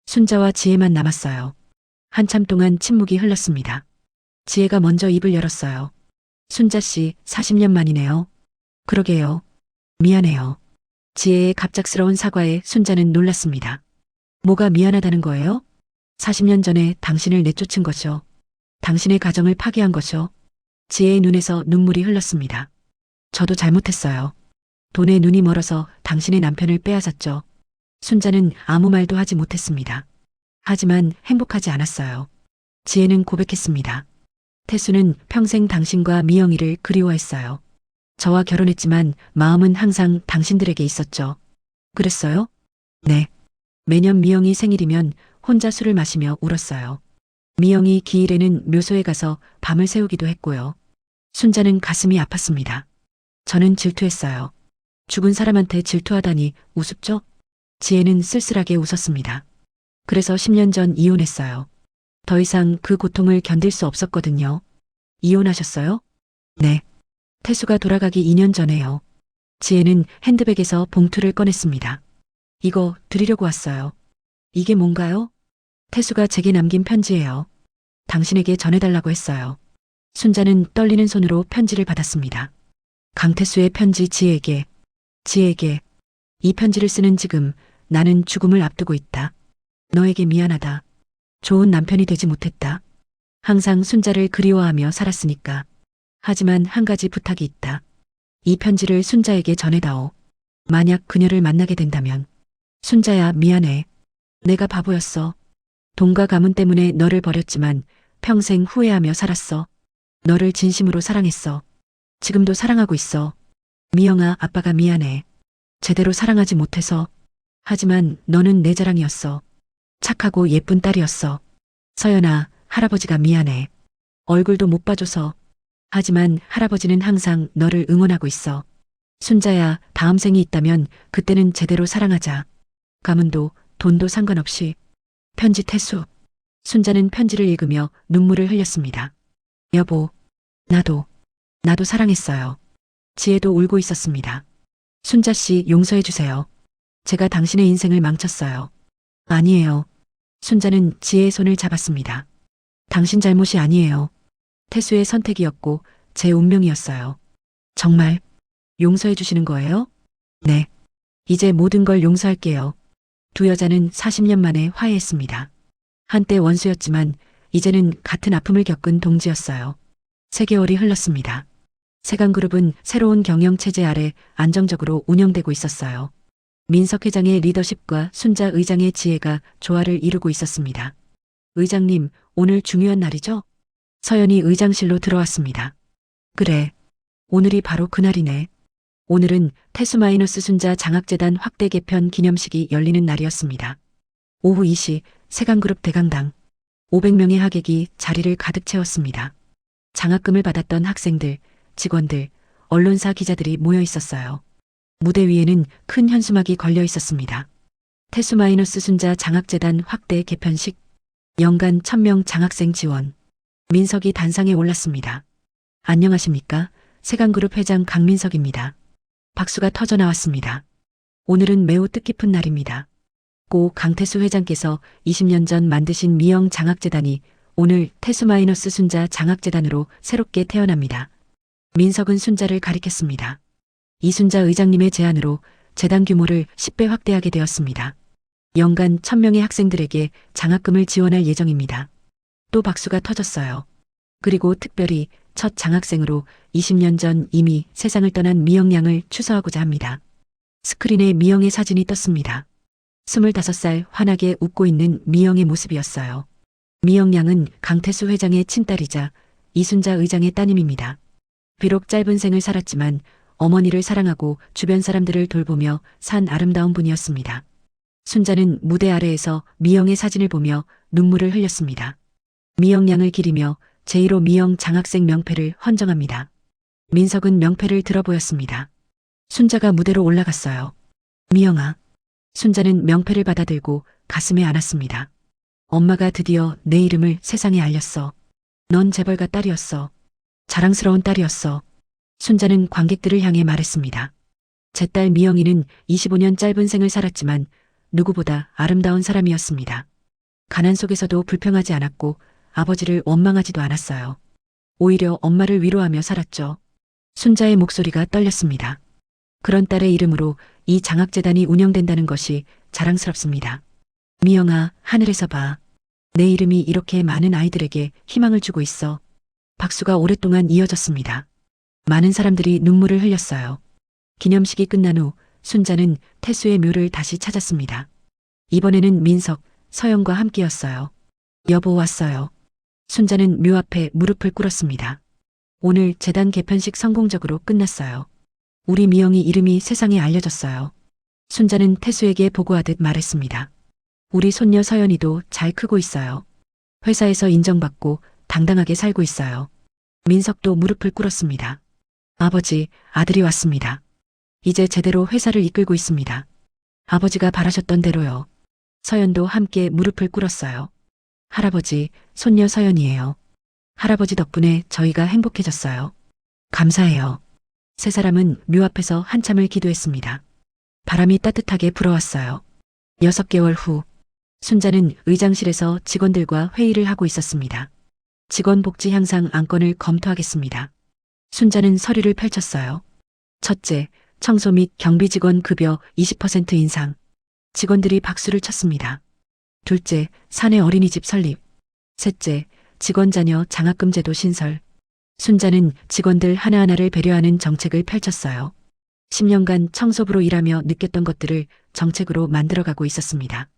순자와 지혜만 남았어요. 한참 동안 침묵이 흘렀습니다. 지혜가 먼저 입을 열었어요. 순자 씨, 40년 만이네요. 그러게요. 미안해요. 지혜의 갑작스러운 사과에 순자는 놀랐습니다. 뭐가 미안하다는 거예요? 40년 전에 당신을 내쫓은 것이요. 당신의 가정을 파괴한 것이요. 지혜의 눈에서 눈물이 흘렀습니다. 저도 잘못했어요. 돈에 눈이 멀어서 당신의 남편을 빼앗았죠. 순자는 아무 말도 하지 못했습니다. 하지만 행복하지 않았어요. 지혜는 고백했습니다. 태수는 평생 당신과 미영이를 그리워했어요. 저와 결혼했지만 마음은 항상 당신들에게 있었죠. 그랬어요? 네. 매년 미영이 생일이면 혼자 술을 마시며 울었어요. 미영이 기일에는 묘소에 가서 밤을 새우기도 했고요. 순자는 가슴이 아팠습니다. 저는 질투했어요. 죽은 사람한테 질투하다니 우습죠? 지혜는 쓸쓸하게 웃었습니다. 그래서 10년 전 이혼했어요. 더 이상 그 고통을 견딜 수 없었거든요. 이혼하셨어요? 네. 태수가 돌아가기 2년 전에요. 지혜는 핸드백에서 봉투를 꺼냈습니다. 이거 드리려고 왔어요. 이게 뭔가요? 태수가 제게 남긴 편지예요. 당신에게 전해달라고 했어요. 순자는 떨리는 손으로 편지를 받았습니다. 강태수의 편지 지혜에게. 지혜에게. 이 편지를 쓰는 지금 나는 죽음을 앞두고 있다. 너에게 미안하다. 좋은 남편이 되지 못했다. 항상 순자를 그리워하며 살았으니까. 하지만 한 가지 부탁이 있다. 이 편지를 순자에게 전해다오. 만약 그녀를 만나게 된다면. 순자야, 미안해. 내가 바보였어. 돈과 가문 때문에 너를 버렸지만 평생 후회하며 살았어. 너를 진심으로 사랑했어. 지금도 사랑하고 있어. 미영아, 아빠가 미안해. 제대로 사랑하지 못해서. 하지만 너는 내 자랑이었어. 착하고 예쁜 딸이었어. 서연아, 할아버지가 미안해. 얼굴도 못 봐줘서. 하지만 할아버지는 항상 너를 응원하고 있어. 순자야, 다음 생이 있다면 그때는 제대로 사랑하자. 가문도 돈도 상관없이. 편지 태수. 순자는 편지를 읽으며 눈물을 흘렸습니다. 여보, 나도 사랑했어요. 지혜도 울고 있었습니다. 순자 씨, 용서해 주세요. 제가 당신의 인생을 망쳤어요. 아니에요. 순자는 지혜의 손을 잡았습니다. 당신 잘못이 아니에요. 태수의 선택이었고 제 운명이었어요. 정말 용서해 주시는 거예요? 네. 이제 모든 걸 용서할게요. 두 여자는 40년 만에 화해했습니다. 한때 원수였지만 이제는 같은 아픔을 겪은 동지였어요. 3개월이 흘렀습니다. 세강그룹은 새로운 경영체제 아래 안정적으로 운영되고 있었어요. 민석 회장의 리더십과 순자 의장의 지혜가 조화를 이루고 있었습니다. 의장님, 오늘 중요한 날이죠? 서연이 의장실로 들어왔습니다. 그래. 오늘이 바로 그날이네. 오늘은 태수- 순자 장학재단 확대 개편 기념식이 열리는 날이었습니다. 오후 2시 세강그룹 대강당. 500명의 하객이 자리를 가득 채웠습니다. 장학금을 받았던 학생들, 직원들, 언론사 기자들이 모여 있었어요. 무대 위에는 큰 현수막이 걸려 있었습니다. 태수- 순자 장학재단 확대 개편식. 연간 1000명 장학생 지원. 민석이 단상에 올랐습니다. 안녕하십니까? 세강그룹 회장 강민석입니다. 박수가 터져 나왔습니다. 오늘은 매우 뜻깊은 날입니다. 고 강태수 회장께서 20년 전 만드신 미영 장학재단이 오늘 태수- 순자 장학재단으로 새롭게 태어납니다. 민석은 순자를 가리켰습니다. 이순자 의장님의 제안으로 재단 규모를 10배 확대하게 되었습니다. 연간 1000명의 학생들에게 장학금을 지원할 예정입니다. 또 박수가 터졌어요. 그리고 특별히 첫 장학생으로 20년 전 이미 세상을 떠난 미영 양을 추서하고자 합니다. 스크린에 미영의 사진이 떴습니다. 25살 환하게 웃고 있는 미영의 모습이었어요. 미영 양은 강태수 회장의 친딸이자 이순자 의장의 따님입니다. 비록 짧은 생을 살았지만 어머니를 사랑하고 주변 사람들을 돌보며 산 아름다운 분이었습니다. 순자는 무대 아래에서 미영의 사진을 보며 눈물을 흘렸습니다. 미영 양을 기리며 제1호 미영 장학생 명패를 헌정합니다. 민석은 명패를 들어보였습니다. 순자가 무대로 올라갔어요. 미영아. 순자는 명패를 받아들고 가슴에 안았습니다. 엄마가 드디어 내 이름을 세상에 알렸어. 넌 재벌가 딸이었어. 자랑스러운 딸이었어. 순자는 관객들을 향해 말했습니다. 제 딸 미영이는 25년 짧은 생을 살았지만 누구보다 아름다운 사람이었습니다. 가난 속에서도 불평하지 않았고 아버지를 원망하지도 않았어요. 오히려 엄마를 위로하며 살았죠. 순자의 목소리가 떨렸습니다. 그런 딸의 이름으로 이 장학재단이 운영된다는 것이 자랑스럽습니다. 미영아, 하늘에서 봐. 내 이름이 이렇게 많은 아이들에게 희망을 주고 있어. 박수가 오랫동안 이어졌습니다. 많은 사람들이 눈물을 흘렸어요. 기념식이 끝난 후 순자는 태수의 묘를 다시 찾았습니다. 이번에는 민석, 서영과 함께였어요. 여보 왔어요. 순자는 묘 앞에 무릎을 꿇었습니다. 오늘 재단 개편식 성공적으로 끝났어요. 우리 미영이 이름이 세상에 알려졌어요. 순자는 태수에게 보고하듯 말했습니다. 우리 손녀 서연이도 잘 크고 있어요. 회사에서 인정받고 당당하게 살고 있어요. 민석도 무릎을 꿇었습니다. 아버지, 아들이 왔습니다. 이제 제대로 회사를 이끌고 있습니다. 아버지가 바라셨던 대로요. 서연도 함께 무릎을 꿇었어요. 할아버지, 손녀 서연이에요. 할아버지 덕분에 저희가 행복해졌어요. 감사해요. 세 사람은 묘 앞에서 한참을 기도했습니다. 바람이 따뜻하게 불어왔어요. 6개월 후, 순자는 의장실에서 직원들과 회의를 하고 있었습니다. 직원 복지 향상 안건을 검토하겠습니다. 순자는 서류를 펼쳤어요. 첫째, 청소 및 경비 직원 급여 20% 인상. 직원들이 박수를 쳤습니다. 둘째, 사내 어린이집 설립. 셋째, 직원 자녀 장학금 제도 신설. 순자는 직원들 하나하나를 배려하는 정책을 펼쳤어요. 10년간 청소부로 일하며 느꼈던 것들을 정책으로 만들어가고 있었습니다.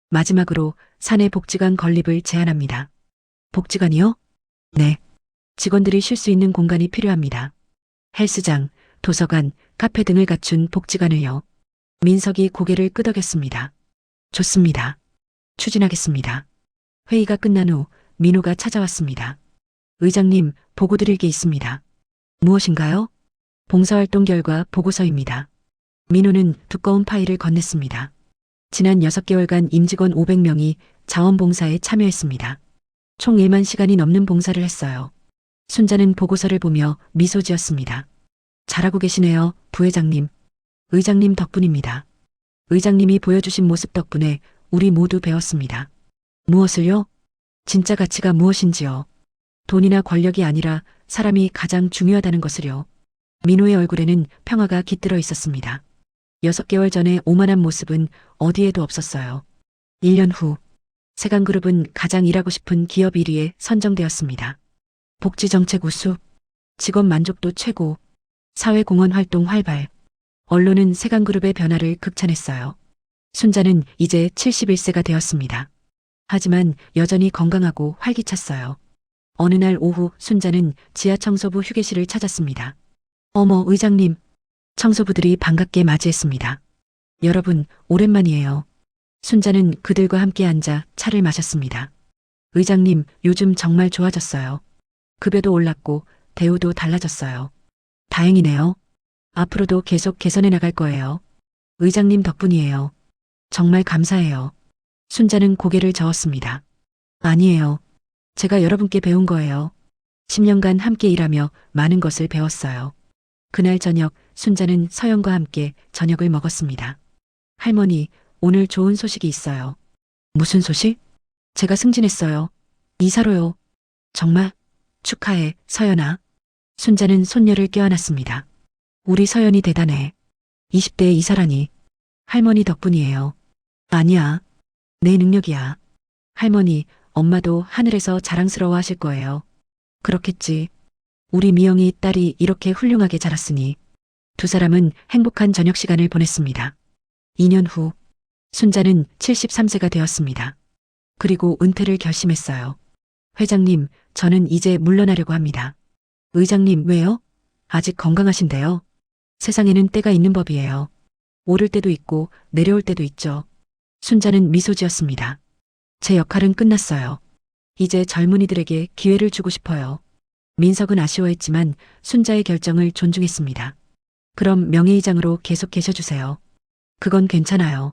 마지막으로 사내 복지관 건립을 제안합니다. 복지관이요? 네. 직원들이 쉴 수 있는 공간이 필요합니다. 헬스장, 도서관, 카페 등을 갖춘 복지관을요. 민석이 고개를 끄덕였습니다. 좋습니다. 추진하겠습니다. 회의가 끝난 후 민호가 찾아왔습니다. 의장님, 보고 드릴 게 있습니다. 무엇인가요? 봉사활동 결과 보고서입니다. 민호는 두꺼운 파일을 건넸습니다. 지난 6개월간 임직원 500명이 자원봉사에 참여했습니다. 총 1만 시간이 넘는 봉사를 했어요. 순자는 보고서를 보며 미소 지었습니다. 잘하고 계시네요, 부회장님. 의장님 덕분입니다. 의장님이 보여주신 모습 덕분에 우리 모두 배웠습니다. 무엇을요? 진짜 가치가 무엇인지요. 돈이나 권력이 아니라 사람이 가장 중요하다는 것을요. 민호의 얼굴에는 평화가 깃들어 있었습니다. 6개월 전에 오만한 모습은 어디에도 없었어요. 1년 후, 세강그룹은 가장 일하고 싶은 기업 1위에 선정되었습니다. 복지정책 우수, 직원 만족도 최고, 사회공헌 활동 활발, 언론은 세강그룹의 변화를 극찬했어요. 순자는 이제 71세가 되었습니다. 하지만 여전히 건강하고 활기찼어요. 어느 날 오후 순자는 지하청소부 휴게실을 찾았습니다. 어머, 의장님. 청소부들이 반갑게 맞이했습니다. 여러분, 오랜만이에요. 순자는 그들과 함께 앉아 차를 마셨습니다. 의장님, 요즘 정말 좋아졌어요. 급여도 올랐고 대우도 달라졌어요. 다행이네요. 앞으로도 계속 개선해 나갈 거예요. 의장님 덕분이에요. 정말 감사해요. 순자는 고개를 저었습니다. 아니에요. 제가 여러분께 배운 거예요. 10년간 함께 일하며 많은 것을 배웠어요. 그날 저녁 순자는 서영과 함께 저녁을 먹었습니다. 할머니, 오늘 좋은 소식이 있어요. 무슨 소식? 제가 승진했어요. 이사로요. 정말? 축하해, 서연아. 순자는 손녀를 껴안았습니다. 우리 서연이 대단해. 20대에 이사라니. 할머니 덕분이에요. 아니야. 내 능력이야. 할머니, 엄마도 하늘에서 자랑스러워 하실 거예요. 그렇겠지. 우리 미영이 딸이 이렇게 훌륭하게 자랐으니. 두 사람은 행복한 저녁 시간을 보냈습니다. 2년 후, 순자는 73세가 되었습니다. 그리고 은퇴를 결심했어요. 회장님, 저는 이제 물러나려고 합니다. 의장님, 왜요? 아직 건강하신데요. 세상에는 때가 있는 법이에요. 오를 때도 있고 내려올 때도 있죠. 순자는 미소 지었습니다. 제 역할은 끝났어요. 이제 젊은이들에게 기회를 주고 싶어요. 민석은 아쉬워했지만 순자의 결정을 존중했습니다. 그럼 명예의장으로 계속 계셔주세요. 그건 괜찮아요.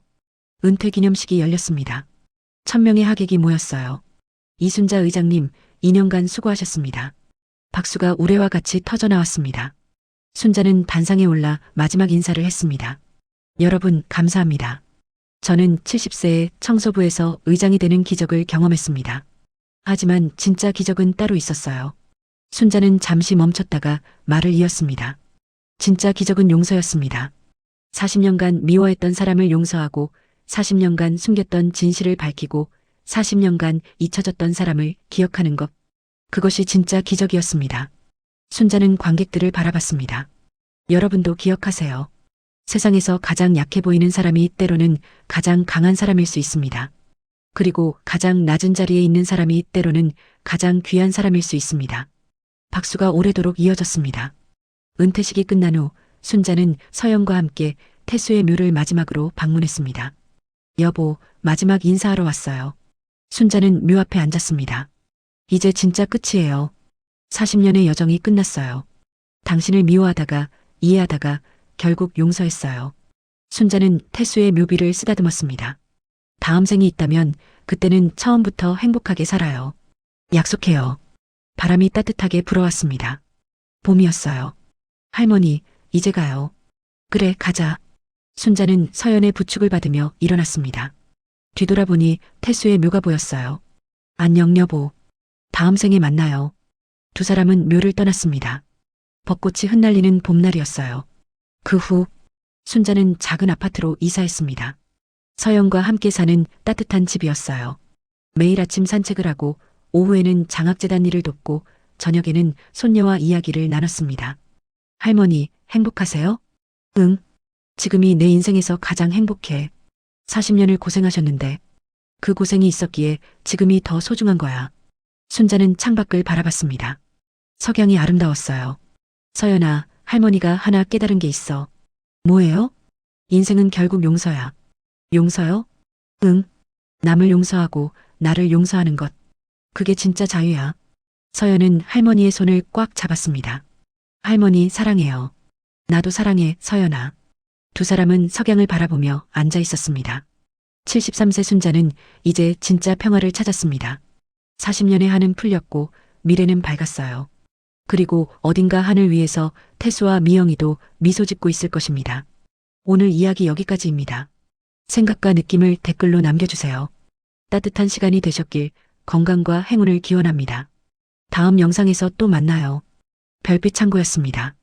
은퇴 기념식이 열렸습니다. 1000명의 하객이 모였어요. 이순자 의장님, 2년간 수고하셨습니다. 박수가 우레와 같이 터져나왔습니다. 순자는 단상에 올라 마지막 인사를 했습니다. 여러분, 감사합니다. 저는 70세에 청소부에서 의장이 되는 기적을 경험했습니다. 하지만 진짜 기적은 따로 있었어요. 순자는 잠시 멈췄다가 말을 이었습니다. 진짜 기적은 용서였습니다. 40년간 미워했던 사람을 용서하고 40년간 숨겼던 진실을 밝히고 40년간 잊혀졌던 사람을 기억하는 것. 그것이 진짜 기적이었습니다. 순자는 관객들을 바라봤습니다. 여러분도 기억하세요. 세상에서 가장 약해 보이는 사람이 때로는 가장 강한 사람일 수 있습니다. 그리고 가장 낮은 자리에 있는 사람이 때로는 가장 귀한 사람일 수 있습니다. 박수가 오래도록 이어졌습니다. 은퇴식이 끝난 후 순자는 서연과 함께 태수의 묘를 마지막으로 방문했습니다. 여보, 마지막 인사하러 왔어요. 순자는 묘 앞에 앉았습니다. 이제 진짜 끝이에요. 40년의 여정이 끝났어요. 당신을 미워하다가 이해하다가 결국 용서했어요. 순자는 태수의 묘비를 쓰다듬었습니다. 다음 생이 있다면 그때는 처음부터 행복하게 살아요. 약속해요. 바람이 따뜻하게 불어왔습니다. 봄이었어요. 할머니, 이제 가요. 그래, 가자. 순자는 서연의 부축을 받으며 일어났습니다. 뒤돌아보니 태수의 묘가 보였어요. 안녕, 여보. 다음 생에 만나요. 두 사람은 묘를 떠났습니다. 벚꽃이 흩날리는 봄날이었어요. 그 후 순자는 작은 아파트로 이사했습니다. 서연과 함께 사는 따뜻한 집이었어요. 매일 아침 산책을 하고 오후에는 장학재단 일을 돕고 저녁에는 손녀와 이야기를 나눴습니다. 할머니, 행복하세요? 응. 지금이 내 인생에서 가장 행복해. 40년을 고생하셨는데 그 고생이 있었기에 지금이 더 소중한 거야. 순자는 창밖을 바라봤습니다. 석양이 아름다웠어요. 서연아, 할머니가 하나 깨달은 게 있어. 뭐예요? 인생은 결국 용서야. 용서요? 응. 남을 용서하고 나를 용서하는 것. 그게 진짜 자유야. 서연은 할머니의 손을 꽉 잡았습니다. 할머니, 사랑해요. 나도 사랑해, 서연아. 두 사람은 석양을 바라보며 앉아 있었습니다. 73세 순자는 이제 진짜 평화를 찾았습니다. 40년의 한은 풀렸고 미래는 밝았어요. 그리고 어딘가 하늘 위에서 태수와 미영이도 미소 짓고 있을 것입니다. 오늘 이야기 여기까지입니다. 생각과 느낌을 댓글로 남겨주세요. 따뜻한 시간이 되셨길 건강과 행운을 기원합니다. 다음 영상에서 또 만나요. 별빛 창고였습니다.